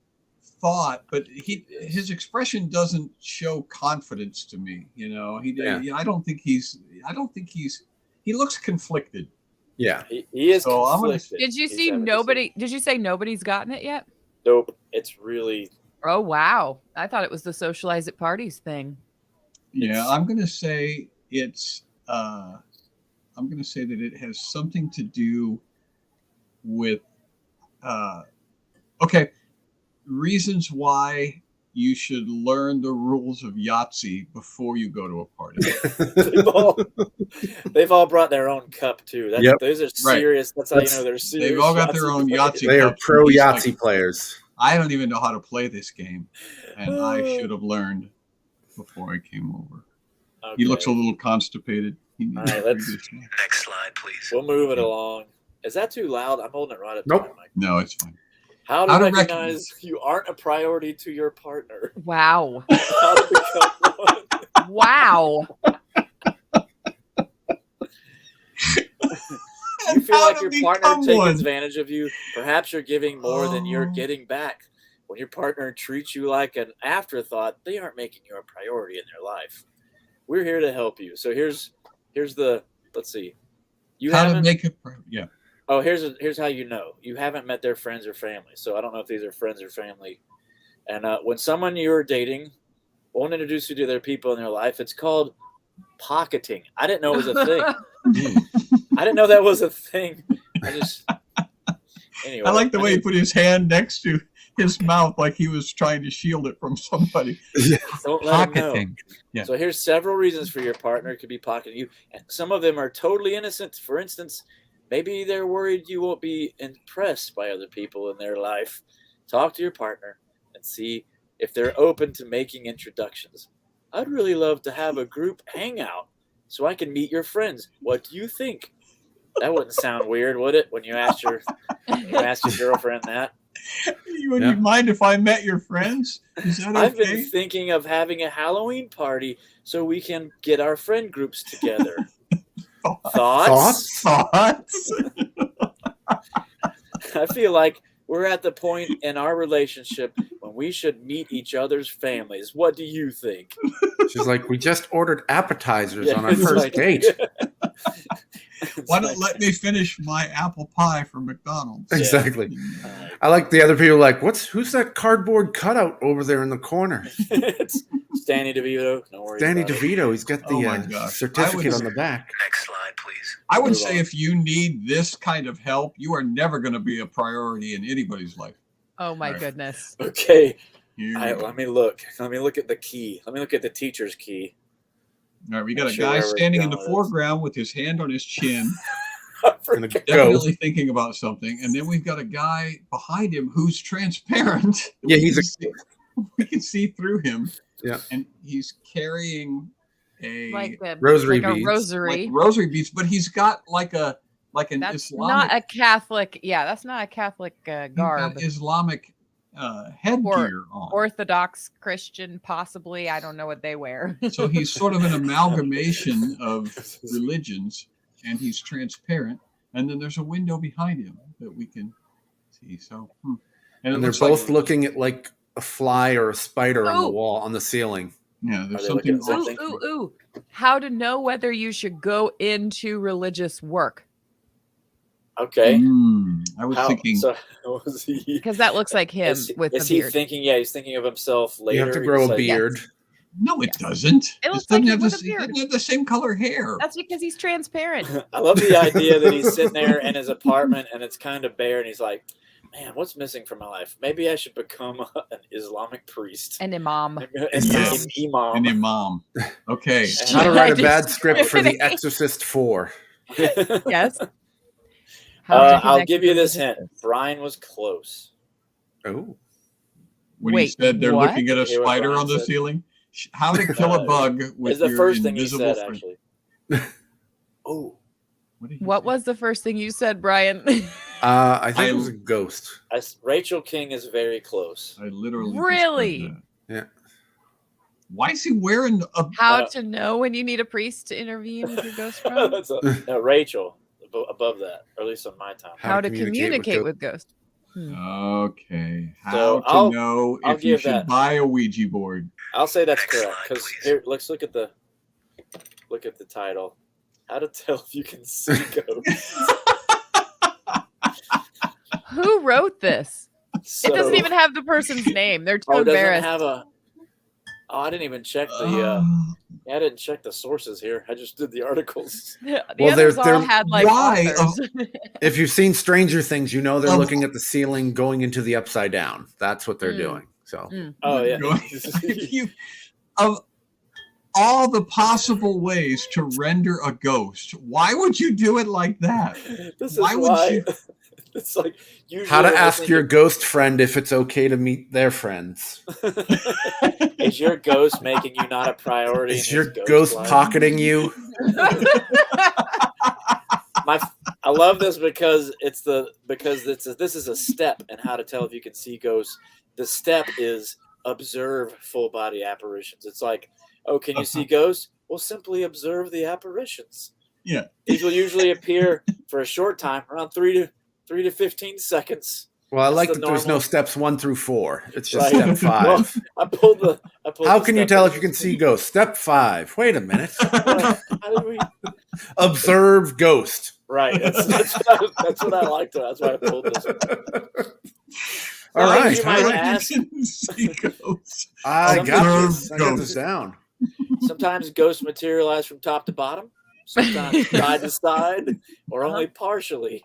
thought, but his expression doesn't show confidence to me. You know, I don't think he looks conflicted. Yeah. He is So I'm gonna- conflicted. Did you He's see having nobody? Did you say nobody's gotten it yet? Nope. It's really. Oh, wow. I thought it was the socialize at parties thing. Yeah, I'm going to say it's. I'm going to say that it has something to do with. Okay, reasons why you should learn the rules of Yahtzee before you go to a party. They've all brought their own cup too. Yep. Those are serious. That's how you know they're serious. They've all got their own Yahtzee. They are cups. pro He's Yahtzee like, players. I don't even know how to play this game, and I should have learned before I came over. Okay. He looks a little constipated. He needs All right, to let's- do this one. Next slide, please. We'll move it along. Is that too loud? I'm holding it right up Nope. to my mic. No, it's fine. How to How to recognize you aren't a priority to your partner. Wow. How to become one. Wow. You feel How like to your become partner takes one. advantage of you, perhaps you're giving more than you're Oh. getting back. When your partner treats you like an afterthought, they aren't making you a priority in their life. We're here to help you. So here's the, let's see. You How to haven't, make it? Yeah. oh, here's how you know. You haven't met their friends or family. So I don't know if these are friends or family. And when someone you're dating won't introduce you to their people in their life, it's called pocketing. I didn't know it was a thing. I didn't know that was a thing. Anyway. I like the way he put his hand next to his mouth like he was trying to shield it from somebody. Don't let him know. Pocketing. Yeah. So here's several reasons for your partner could be pocketing you. And some of them are totally innocent. For instance, maybe they're worried you won't be impressed by other people in their life. Talk to your partner and see if they're open to making introductions. I'd really love to have a group hangout so I can meet your friends. What do you think? That wouldn't sound weird, would it? When you asked your girlfriend that. Would you mind if I met your friends? Is that okay? I've been thinking of having a Halloween party so we can get our friend groups together. Thoughts? I feel like we're at the point in our relationship when we should meet each other's families. What do you think? She's like, we just ordered appetizers Yeah, on our it's first like- date. Why don't let me finish my apple pie from McDonald's? Exactly. I like the other people like, who's that cardboard cutout over there in the corner? It's Danny DeVito. Don't worry Danny about it. DeVito. He's got Oh my the gosh. certificate on the back. Next slide, please. I would Move say on. if you need this kind of help, you are never going to be a priority in anybody's life. Oh my Right. goodness. Okay. You- Let me look. Let me look at the key. Let me look at the teacher's key. All right, we got a Sure guy where we're standing in the going with this. foreground with his hand on his chin, And a definitely goat. thinking about something. And then we've got a guy behind him who's transparent. Yeah, We can see through him. Yeah. And he's carrying a Like a Rosary like beads. a rosary. like rosary beads, but he's got like an That's Islamic not a Catholic. Yeah, that's not a Catholic he's got garb. Islamic headgear on. Orthodox Christian, possibly. I don't know what they wear. So he's sort of an amalgamation of religions, and he's transparent. And then there's a window behind him that we can see. So, and it And they're looks like- both looking at like a fly or a spider on the Oh. wall on the ceiling. yeah, Are there's they something. looking at off- something? Ooh. How to know whether you should go into religious work? Okay. I was How, thinking. so was he? Because that looks like him with is the he beard. thinking? Yeah, he's thinking of himself later. You have to He's grow a like, beard. No, it doesn't. It looks doesn't like have him the, with a it beard. doesn't have the same color hair. That's because he's transparent. I love the idea that he's sitting there in his apartment and it's kind of bare, and he's like, "Man, what's missing from my life? Maybe I should become an Islamic priest." An imam. Yes. An imam. An imam. Okay. How to write a Just bad script for The kidding. Exorcist 4. Yes. How to I'll connect give with you this religious- hint. Brian was close. Oh. When Wait, he said they're what? looking at a Hear what spider Brian on the said? ceiling, how to kill a bug with It's the your first thing he invisible said, friend. actually. Oh, What, did he What say? was the first thing you said, Brian? I think it was a ghost. Rachel King is very close. I literally just Really? heard that. Yeah. Why is he wearing a? How to know when you need a priest to intervene with your ghost friend? That's no, Rachel above that, or at least on my time. How to communicate with ghosts. Okay. How So to I'll- know I'll if you give should that. buy a Ouija board? I'll say that's Next correct slide, because please. here, let's look at the title. How to tell if you can see ghosts. Who wrote this? So, It doesn't even have the person's name. They're too Oh, it doesn't embarrassed. have a. Oh, I didn't even check the. I didn't check the sources here. I just did the articles. The Well, others they're- all had like why? authors. If you've seen Stranger Things, you know they're Of- looking at the ceiling going into the upside down. That's what they're Mm. doing. So Oh yeah. If you, of all the possible ways to render a ghost, why would you do it like that? This is Why would why. you- It's like usually how to I ask think your ghost friend if it's okay to meet their friends. is your ghost making you not a priority? Is in your his ghost life? pocketing you? I love this because this is a step in how to tell if you can see ghosts. The step is observe full body apparitions. It's like, oh, can you see ghosts? Well, simply observe the apparitions. Yeah. These will usually appear for a short time, around 3 to 15 seconds. Well, I That's like the that there's no normal- steps 1 through 4. It's just Right. step 5. I pulled the. How can you tell if you can see ghosts? Step 5. Wait a minute. How did we? Observe ghost. Right. That's what I liked. That's why I pulled this one. All Well, right. you All might right. ask- I got Observe this. I got this down. Sometimes ghosts materialize from top to bottom, sometimes side to side, or only partially.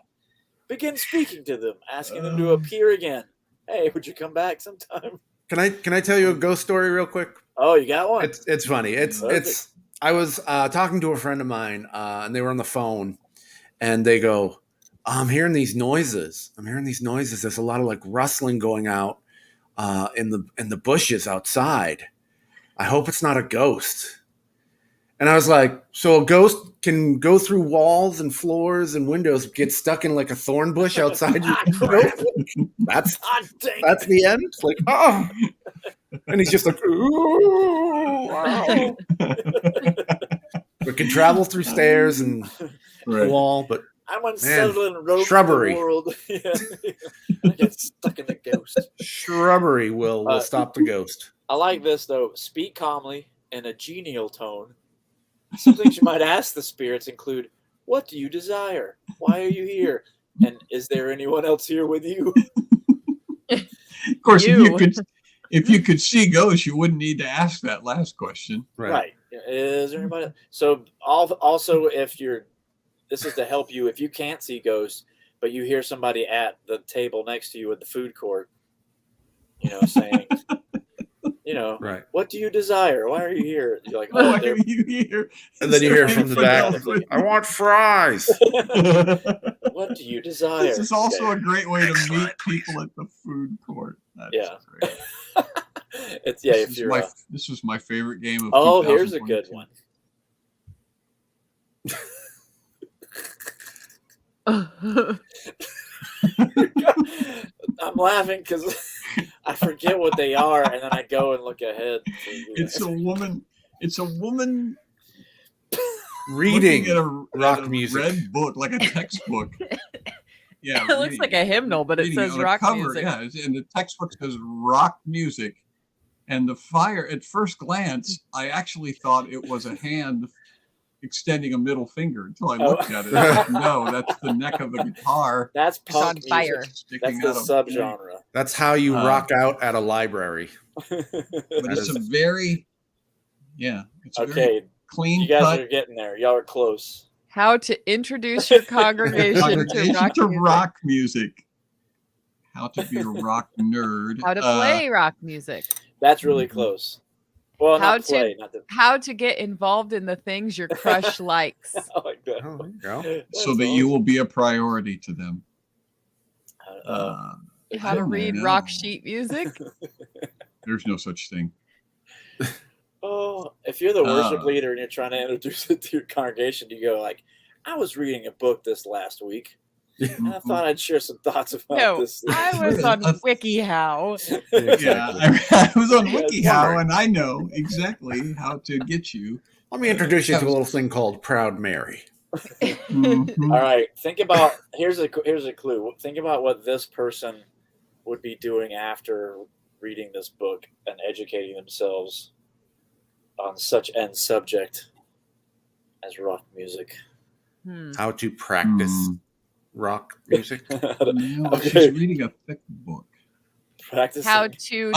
Begin speaking to them, asking them to appear again. Hey, would you come back sometime? Can I tell you a ghost story real quick? Oh, you got one? It's funny. It's I was talking to a friend of mine, and they were on the phone, and they go, "I'm hearing these noises. There's a lot of like rustling going out in the bushes outside. I hope it's not a ghost." And I was like, "So a ghost can go through walls and floors and windows, get stuck in like a thorn bush outside your window? That's the end." It's like, oh. And he's just like, ooh, wow. We can travel through stairs and Right. wall, but I'm unsettling rope shrubbery. in the world. Yeah. I get stuck in the ghost. shrubbery will stop the ghost. I like this, though. Speak calmly in a genial tone. Some things you might ask the spirits include, what do you desire? Why are you here? And is there anyone else here with you? Of course, You. if you could see ghosts, you wouldn't need to ask that last question. Right. Is there anybody? So also, if this is to help you, if you can't see ghosts, but you hear somebody at the table next to you at the food court, saying, Right. what do you desire? Why are you here? You're like, Why they're are you here? And then you hear from the back, I want fries. what do you desire? This is also a great way to Next meet slide, please. people at the food court. That's Yeah. great. It's if you're. This was my favorite game of. Oh, here's a good 2022. one. I'm laughing because I forget what they are, and then I go and look ahead. It's a woman. It's a woman Reading looking at rock a music. red book, like a textbook. Yeah, It looks like a hymnal, but it reading says on a rock cover, music. Yeah, and the textbook says rock music, and the fire. At first glance, I actually thought it was a hand extending a middle finger until I looked at it. I was like, no, that's the neck of the guitar. That's It's on punk fire. music. Sticking That's the out of subgenre. That's how you rock out at a library. But That it's is- a very, it's a very Okay, clean you guys cut are getting there. Y'all are close. How to introduce your congregation congregation to rock to music. rock music. How to be a rock nerd. How to play rock music. That's really close. Well, How not play, not to. How to get involved in the things your crush likes. I like that. Oh, there you go. so that you will be a priority to them. How to I read know. rock sheet music. There's no such thing. Oh, if you're the worship leader and you're trying to introduce it to your congregation, you go like, "I was reading a book this last week, and I thought I'd share some thoughts about No, this." I was on Wikihow. Yeah, I was on Yeah, Wikihow, and I know exactly how to get you. Let me introduce you to a little thing called Proud Mary. Mhm. All right, think about here's a clue. Think about what this person would be doing after reading this book and educating themselves on such an subject as rock music. How to practice rock music. No, Okay. she's reading a thick book. Practice. How to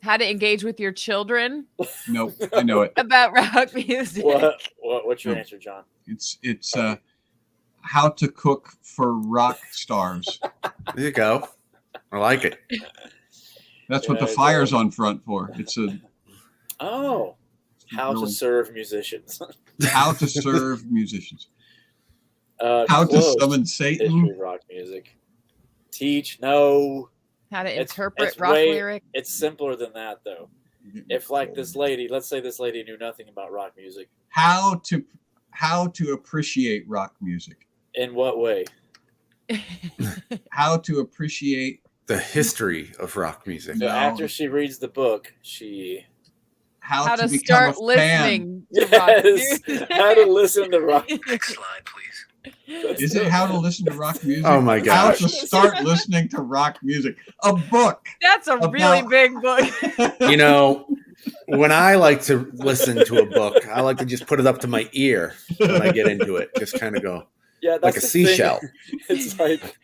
how to engage with your children Nope, I know it. about rock music. What's your answer, John? It's how to cook for rock stars. There you go. I like it. That's what the Yeah, fire's on front for. It's a Oh, how to really- serve musicians. how to serve musicians. How to Close. summon Satan. History rock music. Teach. No. How to It's- interpret it's rock way- lyric. It's simpler than that, though. If like this lady, let's say this lady knew nothing about rock music. How to appreciate rock music. In what way? How to appreciate The history of rock music. So No. after she reads the book, she how to become start a fan. listening to rock yes, music. how to listen to rock. Next slide, please. Is it how to listen to rock music? Oh my How gosh. to start listening to rock music. A book. That's a really big book. You know, when I like to listen to a book, I like to just put it up to my ear when I get into it. Just kind of go Yeah, like that's a the thing. seashell. It's like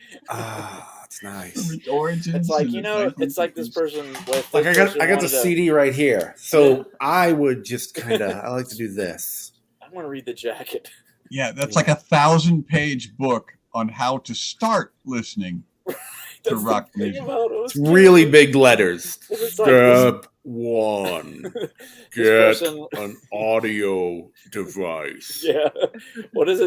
It's nice. Origins. it's like and it's like this person with Like I got the wanted to- CD right here, so Yeah. I would just kind of I like to do this. I want to read the jacket. Yeah, that's like a 1,000-page book on how to start listening to That's rock the thing music. about it. It's really big letters. It's like this- Step one: this get person- an audio device. Yeah. What does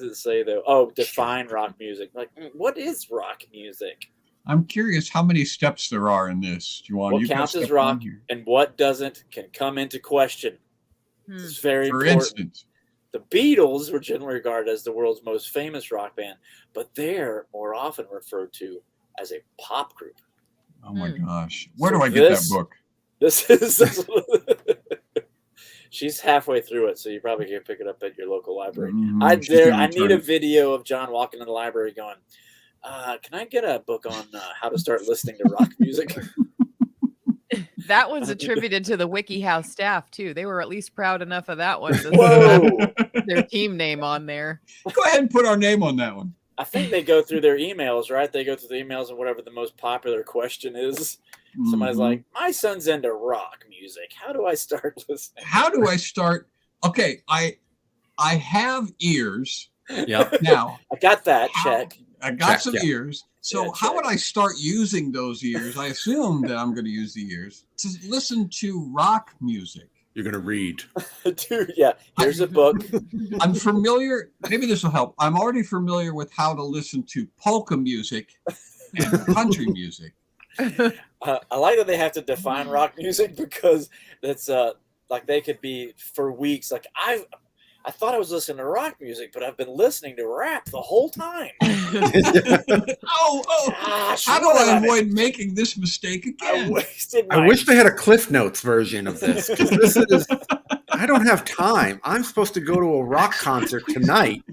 it say though? Oh, define rock music. Like, what is rock music? I'm curious how many steps there are in this. Do you want? What You've got counts as step rock one here. and what doesn't can come into question. Hmm. It's very For important. instance, The Beatles were generally regarded as the world's most famous rock band, but they're more often referred to as a pop group. oh my Hmm. gosh, where So do I get this- that book? This is she's halfway through it, so you probably can pick it up at your local library. She's gonna I return need a it. video of John walking in the library going, can I get a book on how to start listening to rock music? That one's attributed to the WikiHow staff too. They were at least proud enough of that one to Whoa! have their team name on there. Go ahead and put our name on that one. I think they go through their emails, right? They go through the emails and whatever the most popular question is. Somebody's Mhm. like, my son's into rock music. How do I start listening? how do I start? Okay, I have ears Yep. now. I got that. How- Check. I got Check, some yeah. ears. So Yeah, how check. would I start using those ears? I assume that I'm going to use the ears to listen to rock music. You're gonna read. Dude, yeah. Here's a book. I'm familiar. Maybe this will help. I'm already familiar with how to listen to polka music and country music. I like that they have to define rock music because that's like they could be for weeks. Like I thought I was listening to rock music, but I've been listening to rap the whole time. Oh, Gosh, how do what I have avoid making this mistake I again? wasted I my wish they had a Cliff Notes version of this. 'Cause this is, I don't have time. I'm supposed to go to a rock concert tonight,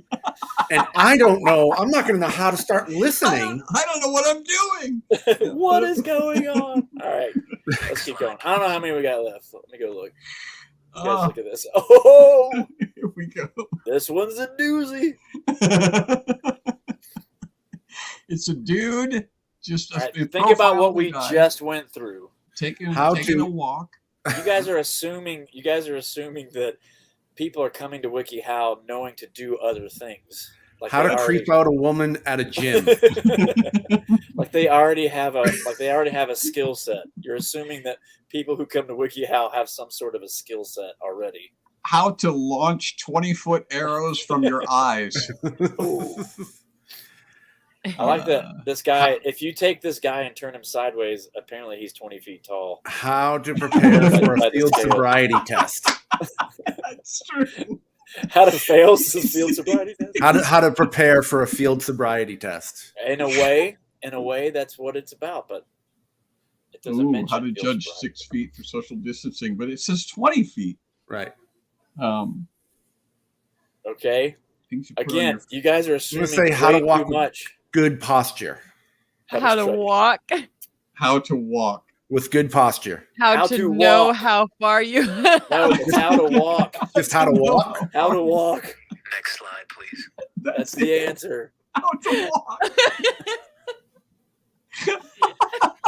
and I don't know. I'm not going to know how to start listening. I don't know what I'm doing. what is going on? All right, let's keep going. I don't know how many we got left. Let me go look. You guys Oh, look at this. Oh, here we go. this one's a doozy. It's a dude. Just All right, a think about profile what of a we guy just went through. taking How taking to- a walk. You guys are assuming that people are coming to WikiHow knowing to do other things. Like How they to already- creep out a woman at a gym. like they already have a skill set. You're assuming that people who come to WikiHow have some sort of a skill set already. How to launch 20-foot arrows from your eyes. I like that this guy. If you take this guy and turn him sideways, apparently he's 20 feet tall. How to prepare for By a the field scale. sobriety test. That's true. How to fail the field sobriety test? How to prepare for a field sobriety test. In a way, that's what it's about. But it doesn't Ooh, mention how to field judge sobriety. 6 feet for social distancing, but it says 20 feet. Right. Okay. Things you put on Again, your- you guys are assuming say how to way walk too much. Good posture. How to stretch. walk. how to walk. With good posture. How, How to, to know walk. how far you. No, it's how to walk. Just how to walk. How to walk. Next slide, please. That's the answer. How to walk.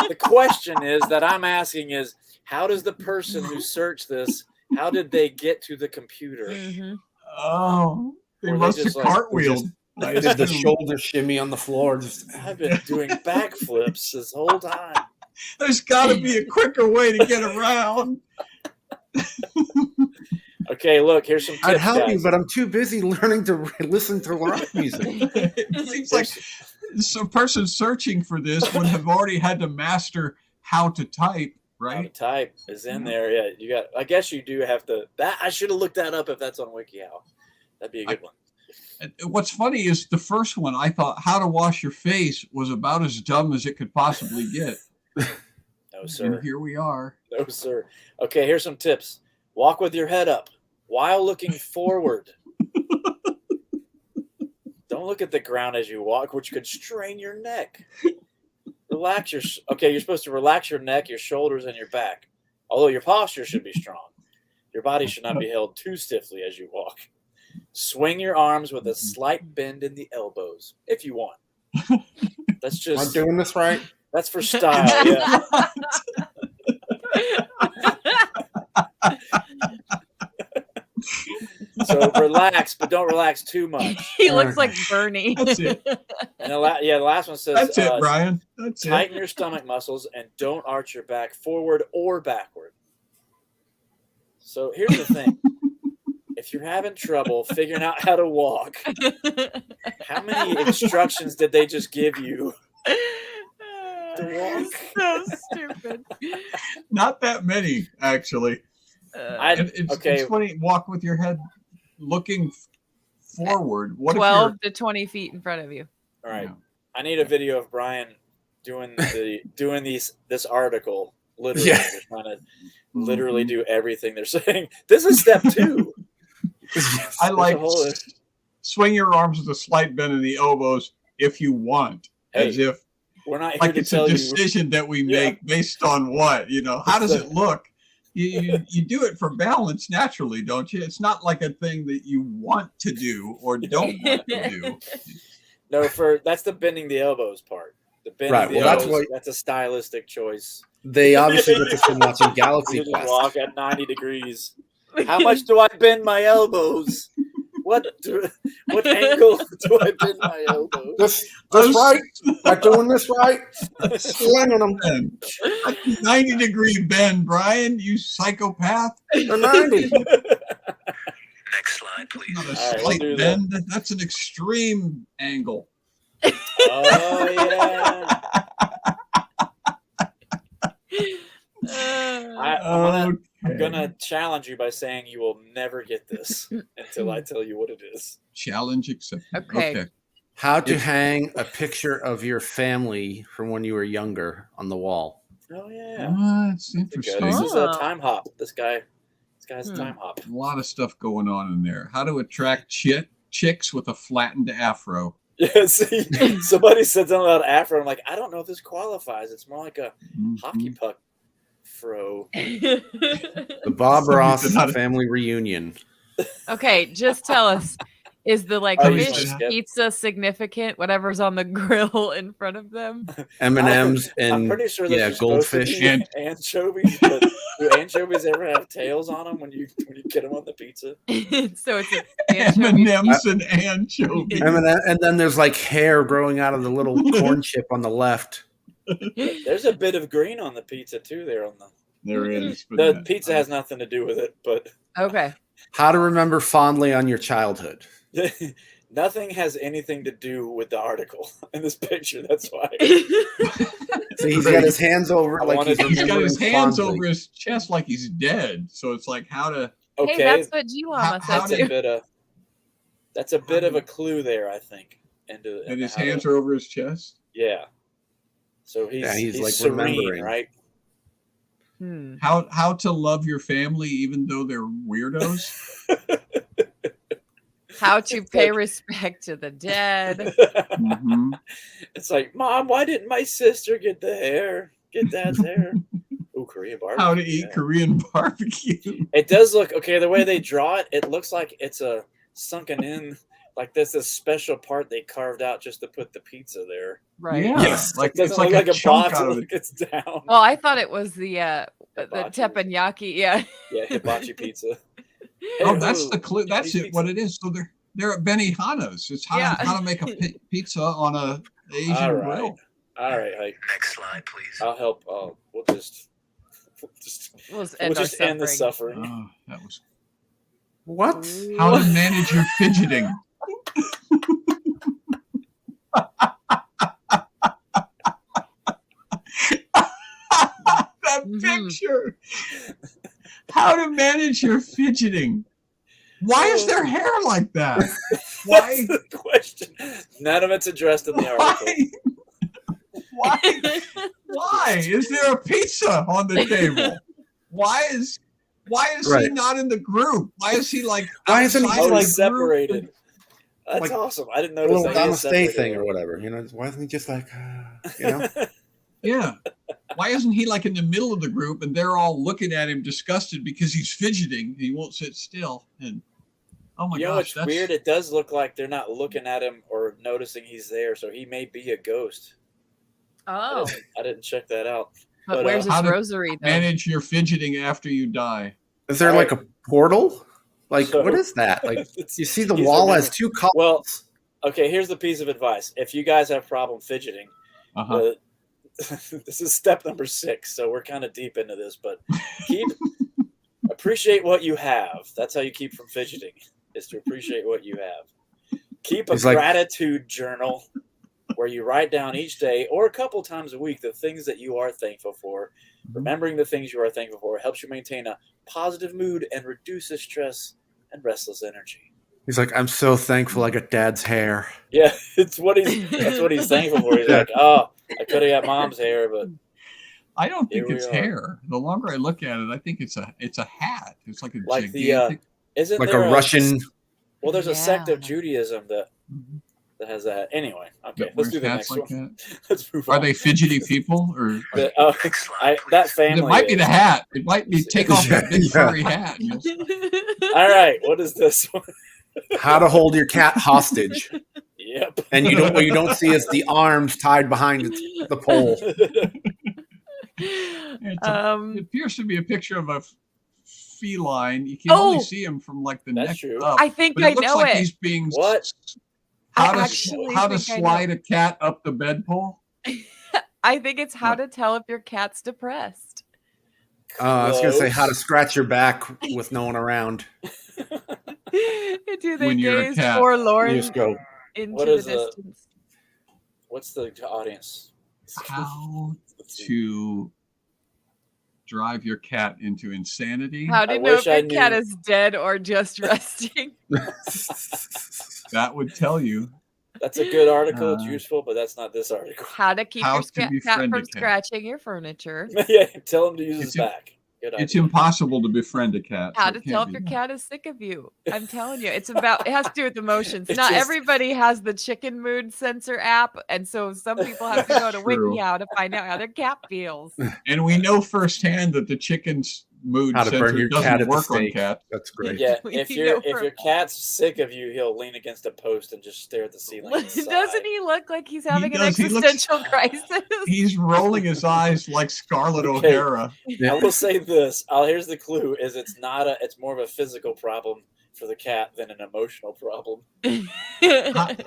The question is that I'm asking is, how does the person who searched this, how did they get to the computer? Mhm. Oh, they Or they must have just, like, cartwheeled. I Did the assume. shoulder shimmy on the floor. Just I've been doing backflips this whole time. There's got to be a quicker way to get around. Okay, look, here's some tips, I'd help guys. you, but I'm too busy learning to listen to rock music. It seems like some person searching for this would have already had to master how to type, How to right? type is in there. Yeah, you got. I guess you do have to. That I should have looked that up if that's on WikiHow. That'd be a good one. And what's funny is the first one, I thought how to wash your face was about as dumb as it could possibly get. No, sir. And here we are. No, sir. Okay, here's some tips. Walk with your head up while looking forward. Don't look at the ground as you walk, which could strain your neck. Relax your. Okay, you're supposed to relax your neck, your shoulders, and your back. Although your posture should be strong. Your body should not be held too stiffly as you walk. Swing your arms with a slight bend in the elbows, if you want. That's just. Am I doing this right? That's for style, yeah. So relax, but don't relax too much. He looks like Bernie. That's it. And the last one says, That's it, Brian. That's it. tighten your stomach muscles and don't arch your back forward or backward. So here's the thing. If you're having trouble figuring out how to walk, how many instructions did they just give you to walk? So stupid. Not that many, actually. It's funny. Walk with your head looking forward. What 12 to 20 feet in front of you. All right. Yeah. I need a video of Brian doing this article. Literally, Yeah. they're trying to literally do everything they're saying. This is step 2. I like There's a whole- swing your arms with a slight bend in the elbows if you want, as Hey, if We're not here like to it's a tell you. decision that we make based on what, how does it look? You do it for balance naturally, don't you? It's not like a thing that you want to do or don't want to do. No, that's the bending the elbows part. The bending Right, the well, that's elbows, what- that's a stylistic choice. They obviously get this from watching Galaxy You just Quest. walk at 90 degrees. How much do I bend my elbows? What angle do I bend my elbows? This right? Am I doing this right? Slinging them. Bend. 90-degree bend, Brian, you psychopath. The 90. Next slide, please. Not a All right, slight we'll do that. bend. That's an extreme angle. Oh, yeah. I'm gonna challenge you by saying you will never get this until I tell you what it is. Challenge accepted. Okay. How to hang a picture of your family from when you were younger on the wall. Oh yeah, That's Good. interesting. This is a Oh. time hop. This guy's a time hop. A lot of stuff going on in there. How to attract chicks with a flattened afro. Yeah, see, somebody said something about afro. I'm like, I don't know if this qualifies. It's more like a hockey puck fro. The Bob Somebody Ross said how to- family reunion. Okay, just tell us. Is the Oh, you fish said- pizza significant? Whatever's on the grill in front of them. M&M's I'm and pretty sure yeah, those are supposed to goldfish. be anchovies. But do anchovies ever have tails on them when you get them on the pizza? So it's anchovy. M&M's and anchovies. M&M, and then there's like hair growing out of the little corn chip on the left. There's a bit of green on the pizza too. There on There is. but the not- pizza has nothing to do with it, but Okay. How to remember fondly on your childhood. nothing has anything to do with the article in this picture. That's why. So he's got his hands over I like wanted- he's He's got his remembering hands fondly. over his chest like he's dead. So it's like how to. Okay, Hey, that's what G-Mama How said did- too. that's a bit of a clue there, I think. Into And his how to- hands are over his chest. yeah. So he's Yeah, he's like serene, remembering. right? How to love your family even though they're weirdos. How to pay respect to the dead. Mhm. It's like, Mom, why didn't my sister get the hair? Get Dad's hair. Ooh, Korean barbecue. How to eat yeah. Korean barbecue. It does look okay. The way they draw it, it looks like it's a sunken in. Like there's this special part they carved out just to put the pizza there. Right. Yeah, Yes. like It doesn't it's like look a chunk box. out It of it. like it's down. Well, I thought it was the Hibachi. teppanyaki. Yeah. Yeah, hibachi pizza. Oh, that's the clue. That's Chinese it. What it is. So they're at Benihana's. It's how, Yeah. how to make a pizza on a Asian All right. grill. All right, Hike. Next slide, please. I'll help. We'll just We'll just we'll end, just end the suffering. Oh, that was What? how to manage your fidgeting. That Mhm. picture. How to manage your fidgeting. Why is there hair like that? Why? That's the question. None of it's addressed in the article. Why? Why is there a pizza on the table? Why is he Right. not in the group? Why is he like Why isn't he outside Oh, of he's the group? separated. That's Like, awesome. I didn't a notice little that. namaste thing or whatever. Why isn't he just like, you know? Yeah. Why isn't he like in the middle of the group and they're all looking at him disgusted because he's fidgeting? He won't sit still. And oh my You know gosh, what's that's weird? It does look like they're not looking at him or noticing he's there, so he may be a ghost. Oh, I didn't check that out. but where's how his to rosary though? manage your fidgeting after you die. Is there All like a portal? Like, So- what is that? Like, you see the He's wall has remembering- 2 columns. Well, okay, here's the piece of advice. If you guys have problem fidgeting, Uh-huh. this is step number 6, so we're kind of deep into this, but appreciate what you have. That's how you keep from fidgeting, is to appreciate what you have. Keep a He's like- gratitude journal where you write down each day or a couple times a week the things that you are thankful for. Remembering the things you are thankful for helps you maintain a positive mood and reduces stress and restless energy. He's like, I'm so thankful I got Dad's hair. Yeah, that's what he's thankful for. He's like, oh, I could have got Mom's hair, but I don't think Here we it's are. hair. The longer I look at it, I think it's a hat. It's like a like gigantic. isn't Like there a Russian. Well, there's a sect of Yeah. Judaism that Mhm. has that. Anyway, okay, that let's wears do the hats next like one. that. Let's move Are on. they fidgety people or? Next slide, that please. family? It might be is. the hat. It might be take off that big Yeah. furry hat. All right, what is this one? How to hold your cat hostage. Yep. And what you don't see is the arms tied behind the pole. It appears to be a picture of a feline. You can only Oh! see him from like the That's neck true. up. I think But I it looks know like it. he's being What? How I to actually how to think I know. slide a cat up the bedpole? I think it's how What? to tell if your cat's depressed. I was going to say how to Close. scratch your back with no one around. Do they When you're a gaze cat. forlorn You just go, into What the is the- distance? What's the audience? How to drive your cat into insanity? How to I know if wish I your cat knew. is dead or just resting? That would tell you. That's a good article. It's Uh, used, but that's not this article. How to keep How your to cat befriend a from cat. scratching your furniture? Yeah, tell him to use his It's im- back. Good idea. It's impossible to befriend a cat. How so to it tell can't if your be. cat is sick of you? I'm telling you, it has to do with emotions. It's Not just- everybody has the chicken mood sensor app, and so some people have to go to True. WikiHow to find out how their cat feels. And we know firsthand that the chicken's mood how to burn sensor your cat doesn't at the work on stake. cats. That's great. Yeah, We if know your for a cat's sick of you, he'll lean against a post and just stare at the ceiling. and sigh. Doesn't he look like he's having an does. He looks- existential crisis? He's rolling his eyes like Scarlett Okay. O'Hara. I will say this. Here's the clue: is it's more of a physical problem for the cat than an emotional problem.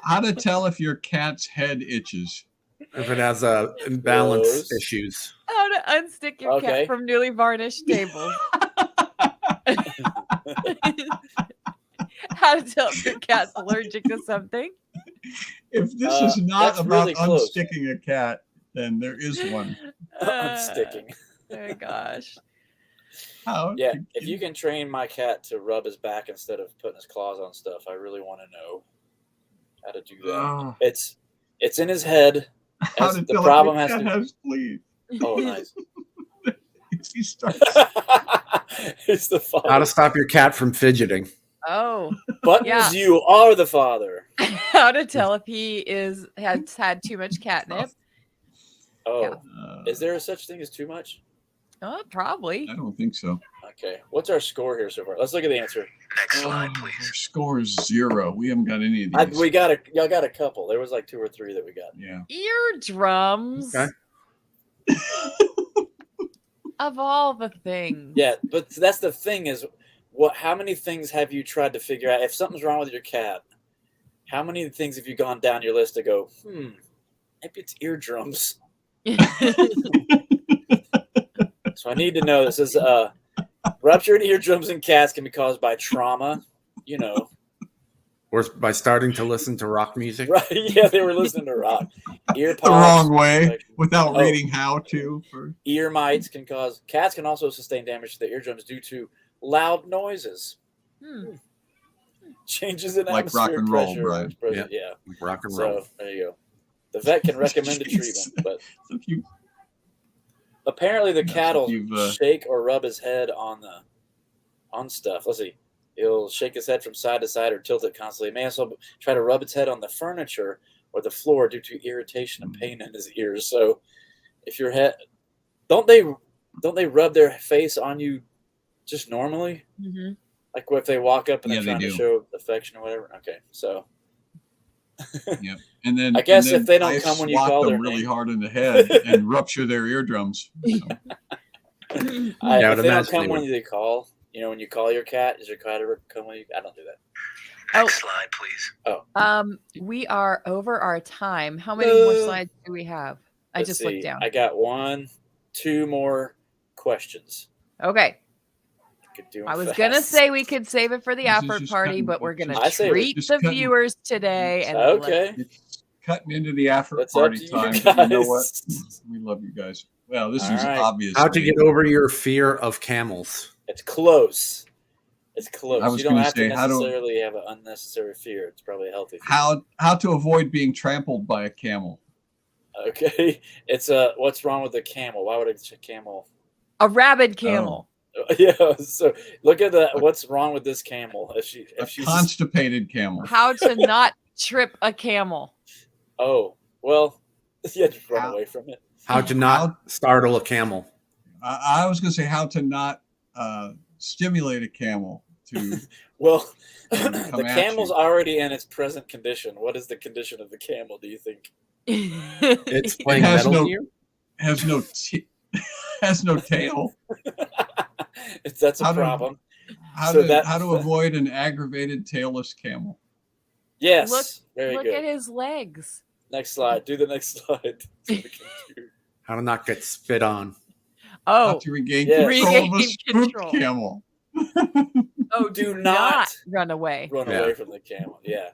How to tell if your cat's head itches? If it has imbalance Close. issues. How to unstick your Okay. cat from newly varnished tables. How to tell if your cat's allergic to something. If this is not that's about really close. unsticking a cat, then there is one. Unsticking. Oh my gosh. How? Yeah, if you can train my cat to rub his back instead of putting his claws on stuff, I really want to know how to do that. Oh, It's in his head. how As to the tell problem if has your cat to- has fleas? Oh, nice. He starts. It's the father. How to stop your cat from fidgeting. Oh, Buttons, Yeah. you are the father. how to tell if he has had too much catnip? Oh, Uh, is there a such thing as too much? Oh, probably. I don't think so. Okay, what's our score here so far? Let's look at the answer. Next slide, Our please. score is 0. We haven't got any of these. Y'all got a couple. There was like 2 or 3 that we got. Yeah. Eardrums. Okay. Of all the things. Yeah, but that's the thing is, how many things have you tried to figure out? If something's wrong with your cat, how many things have you gone down your list to go, maybe it's eardrums. So I need to know this is ruptured eardrums in cats can be caused by trauma, Or by starting to listen to rock music. right? Yeah, they were listening to rock. Ear The pops, wrong way infection. without Oh. reading how to. Ear mites can cause. Cats can also sustain damage to the eardrums due to loud noises, Hmm. changes in Like rock atmospheric and roll, pressure. Brian. Yeah. Rock and roll. So there you go. The vet can recommend a treatment, but So if you, apparently the Yeah, cat so will you've, shake or rub his head on stuff. Let's see. He'll shake his head from side to side or tilt it constantly. He may also try to rub its head on the furniture or the floor due to irritation and pain in his ears. So if your head, don't they rub their face on you just normally? Mm-hmm. Like if they walk up and they're Yeah, they trying to do. show affection or whatever. Okay, so Yep. And then I guess and then if they don't I come when you swat call them their really name. hard in the head and rupture their eardrums. So, Yeah, if I would they don't imagine come they when would. they call, when you call your cat, does your cat ever come when you? I don't do that. Next slide, please. We are over our time. How many more slides do we have? I Let's just see. looked down. I got 2 more questions. Okay. Could do 'em I was fast. gonna say we could save it for the This is after just party, cutting- but we're gonna I say we treat just the cutting- viewers today. And Okay. it's cutting into the after That's up party to you time. guys. But you know what? We love you guys. Well, this All is right. obviously How to get over your fear of camels. It's close. It's close. I was You don't gonna have to say, how to- necessarily have an unnecessary fear. It's probably a healthy fear. how to avoid being trampled by a camel. Okay. It's what's wrong with the camel? Why would a camel? a rabid camel. Yeah. So look at what's wrong with this camel? A If she's constipated camel. How to not trip a camel. oh well, yeah, just run How- away from it. How to not startle a camel. I was going to say how to not stimulate a camel to. Well, Come the at camel's you. already in its present condition. What is the condition of the camel? Do you think? It's playing has Metal no- Gear. has no has no tail. That's a How to- problem. How So to that- how to avoid an aggravated tailless camel. Yes. Look- Very Look good. at his legs. Next slide. Do the next slide. So we can do- How to not get spit on. How Oh, to regain Yeah. control of a Regain spooked control. camel. oh, Do do not not run away. Run Yeah. away from the camel. Yeah.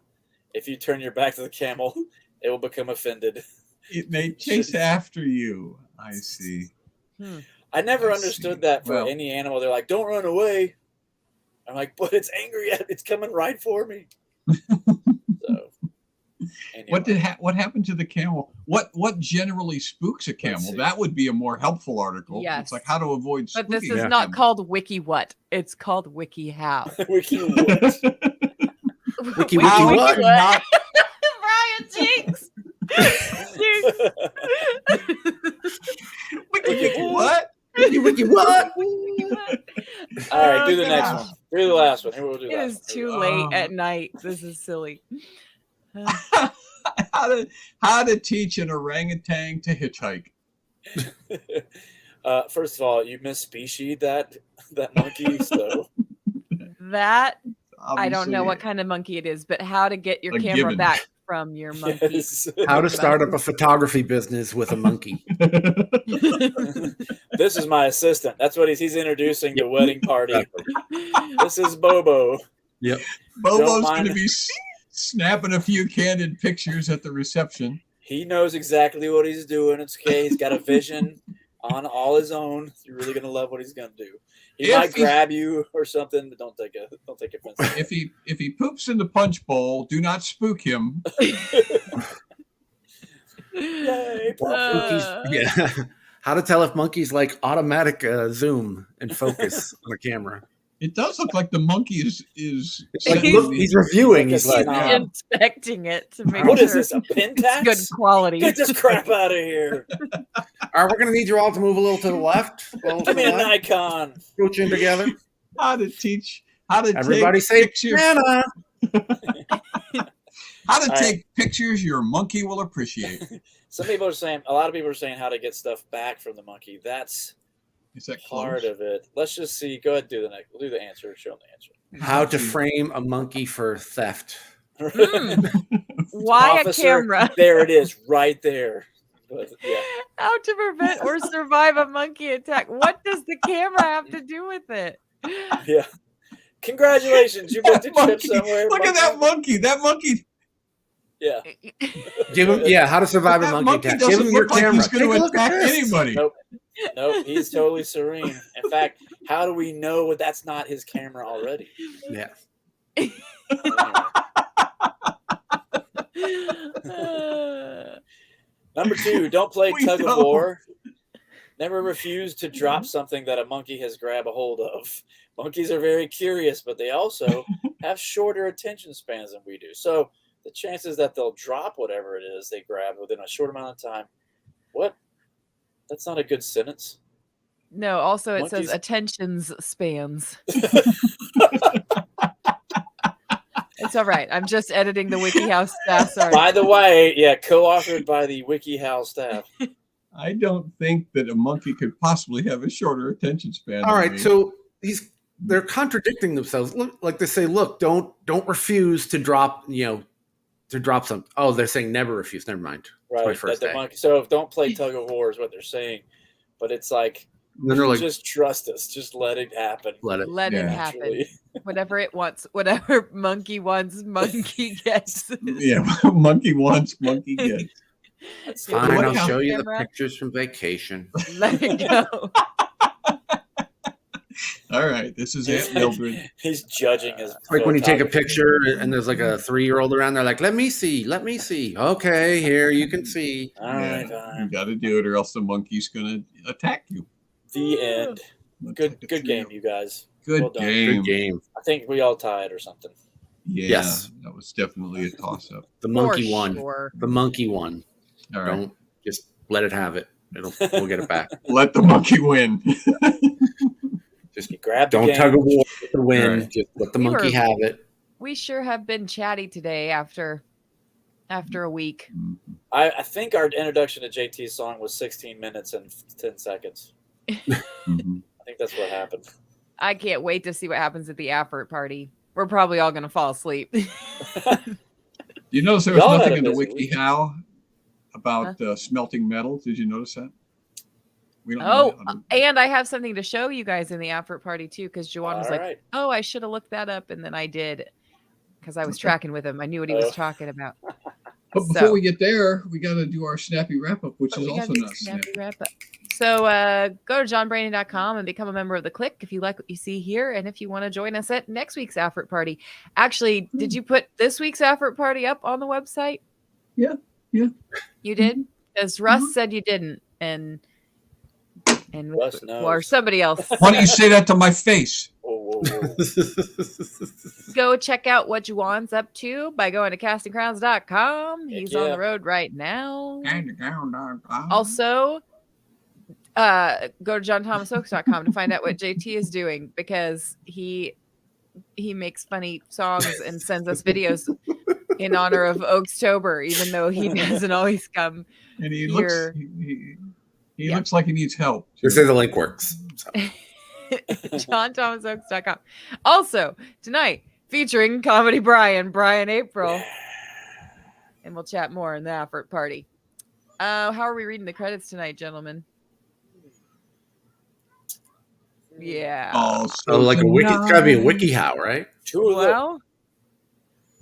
If you turn your back to the camel, it will become offended. It may chase after you. I see. I never I understood see. that for Well- any animal. They're like, don't run away. I'm like, but it's angry at it's coming right for me. So anyway. What happened to the camel? What generally spooks a camel? see. That would be a more helpful article. Yes. It's like how to avoid But this spooking is a not camel. called Wiki What. It's called Wiki How. Wiki what? Wiki what? Not- Brian Jinx. Jinx. Wiki what? Wiki what? All right, do the Oh, next gosh. one. Do the last one. Here we'll do It that. is too late at night. This is silly. how to teach an orangutan to hitchhike. First of all, you misspecied that monkey, so That I don't know Obviously, what kind of monkey it is, but how to get your A camera gibbon. back from your monkey. yes. How to start up a photography business with a monkey. This is my assistant. That's what he's introducing the wedding party. This is Bobo. Yep. Bobo's Don't going to mind- be snapping a few candid pictures at the reception. He knows exactly what he's doing. It's okay. He's got a vision on all his own. You're really gonna love what he's gonna do. He If might he- grab you or something, but don't take offense. If he poops in the punch bowl, do not spook him. Yay, poor Yeah. How to tell if monkeys like automatic zoom and focus on a camera. It does look like the monkey is Like, setting look, the- he's reviewing. He's He's like, like, yeah. Inspecting it to make What sure is this? A pin it's tax? good quality. Get this crap out of here! all right, we're going to need you all to move a little to the left. A little to Give the me a left. Nikon. Scooch in together. how to Everybody take say, pictures. Nana. How to All right. take pictures your monkey will appreciate. A lot of people are saying how to get stuff back from the monkey. That's Is that part close? of it. Let's just see. Go ahead, do the next. We'll do the answer. Show them the answer. How to frame a monkey for theft. Why Officer, a camera? There it is, right there. But, yeah. How to prevent or survive a monkey attack? What does the camera have to do with it? Yeah. Congratulations, you booked a trip Monkey. somewhere. Look at that monkey. That monkey. Yeah. Give him, yeah, how to survive a That monkey monkey attack. Give doesn't him your look like camera. he's going Take a to look at attack this. anybody. Nope. Nope, he's totally serene. In fact, how do we know that's not his camera already? Yeah. Number 2, don't play We tug of don't. war. Never refuse to drop something that a monkey has grabbed a hold of. Monkeys are very curious, but they also have shorter attention spans than we do. So the chances that they'll drop whatever it is they grab within a short amount of time. What? That's not a good sentence. No, also it Monkeys- says attentions spans. It's all right. I'm just editing the WikiHow staff. Sorry. By the way, yeah, co-authored by the WikiHow staff. I don't think that a monkey could possibly have a shorter attention span. All than right, me. so they're contradicting themselves. Look, like they say, look, don't refuse to drop, to drop something. Oh, they're saying never refuse. Never mind. It's my Right. first That the day. monkey. So don't play tug of war is what they're saying. But it's like, And then they're like, just trust us. Just let it happen. let it. Let it Yeah. happen. Naturally. Whatever it wants, whatever monkey wants, monkey gets. Yeah, monkey wants, monkey gets. That's Yeah, Fine, What I'll about show you the camera? pictures from vacation. Let it go. All right, this is Aunt Mildred. He's judging his. It's like when you take a photography. picture and there's like a 3-year-old around there, like, let me see. Okay, here you can see. All right, Yeah, you got to do it, or else the monkey's going to attack you. The end. Looks Good, like a good trio. game, you guys. Good Well done. game. Good game. I think we all tied or something. Yeah, Yes. that was definitely a toss-up. The monkey For won. sure. The monkey won. All right, Don't just let it have it. We'll get it back. let the monkey win. Just You grab the don't game. tug of war with the win. Right. Just let the We monkey were- have it. We sure have been chatty today after a week. I think our introduction to JT's song was 16 minutes and 10 seconds. Mhm. I think that's what happened. I can't wait to see what happens at the Afloat party. We're probably all going to fall asleep. You notice there was Y'all had nothing a in the busy week. WikiHow about smelting metal. Did you notice that? We don't Oh, know how to- and I have something to show you guys in the Afloat party too, because Juwan was All like, right. "Oh, I should have looked that up," and then I did because I was tracking with him. I knew what he was Oh. talking about. But before so- we get there, we got to do our snappy wrap up, which But is we gotta also do not Snappy snappy. Wrap Up. So go to johnbrandon.com and become a member of the Click if you like what you see here, and if you want to join us at next week's Afloat party. Actually, did you put this week's Afloat party up on the website? Yeah. You did, because Russ said you didn't, and Russ knows. or somebody else. Why do you say that to my face? Whoa, whoa, whoa. Go check out what Juwan's up to by going to castingcrowns.com. He's on yeah. the road right now. Also, go to johnthomasoaks.com to find out what JT is doing, because he makes funny songs and sends us videos in honor of Oakstober, even though he doesn't always come. and he here. looks he Yeah. looks like he needs help. They say the link works. So. johnthomasoaks.com. Also, tonight, featuring Comedy Brian April. And we'll chat more in the Afloat party. How are we reading the credits tonight, gentlemen? Yeah. Oh, like a wiki. It's got to be a WikiHow, right? Two of them. Well,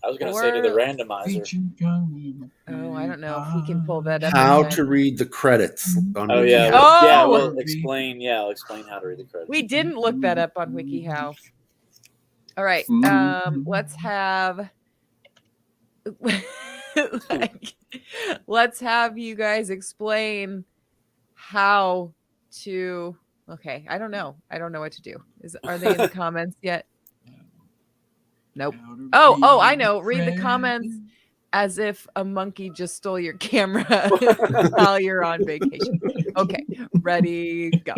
I was going to say to the or- randomizer. oh, I don't know if we can pull that up. How in time. to read the credits on Oh, yeah. WikiHow. Oh! Yeah, well, explain. Yeah, I'll explain how to read the credits. We didn't look that up on WikiHow. All right. Let's have let's have you guys explain how to. Okay, I don't know what to do. Are they in the comments yet? Nope. Oh, I know. Read the comments as if a monkey just stole your camera while you're on vacation. Okay, ready, go.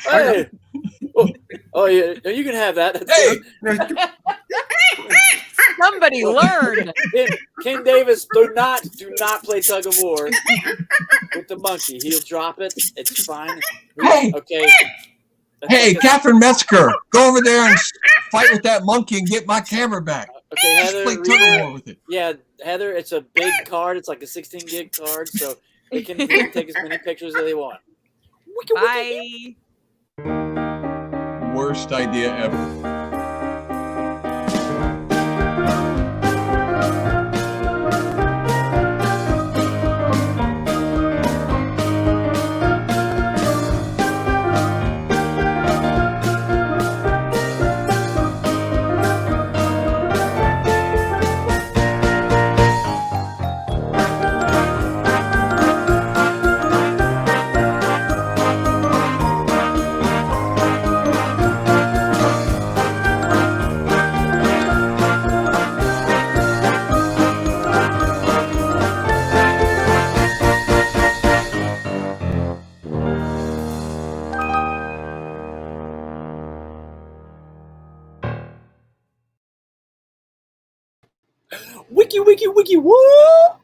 Hey! Oh, yeah, you can have that. Hey! Somebody learn. Ken Davis, do not play tug of war with the monkey. He'll drop it. It's fine. Hey! Okay. Hey, Catherine Metzger, go over there and fight with that monkey and get my camera back. Okay, Just Heather. play read tug of it. war with it. Yeah, Heather, it's a big card. It's like a 16 gig card, so they can take as many pictures as they want. Bye. Worst idea ever. wiki what?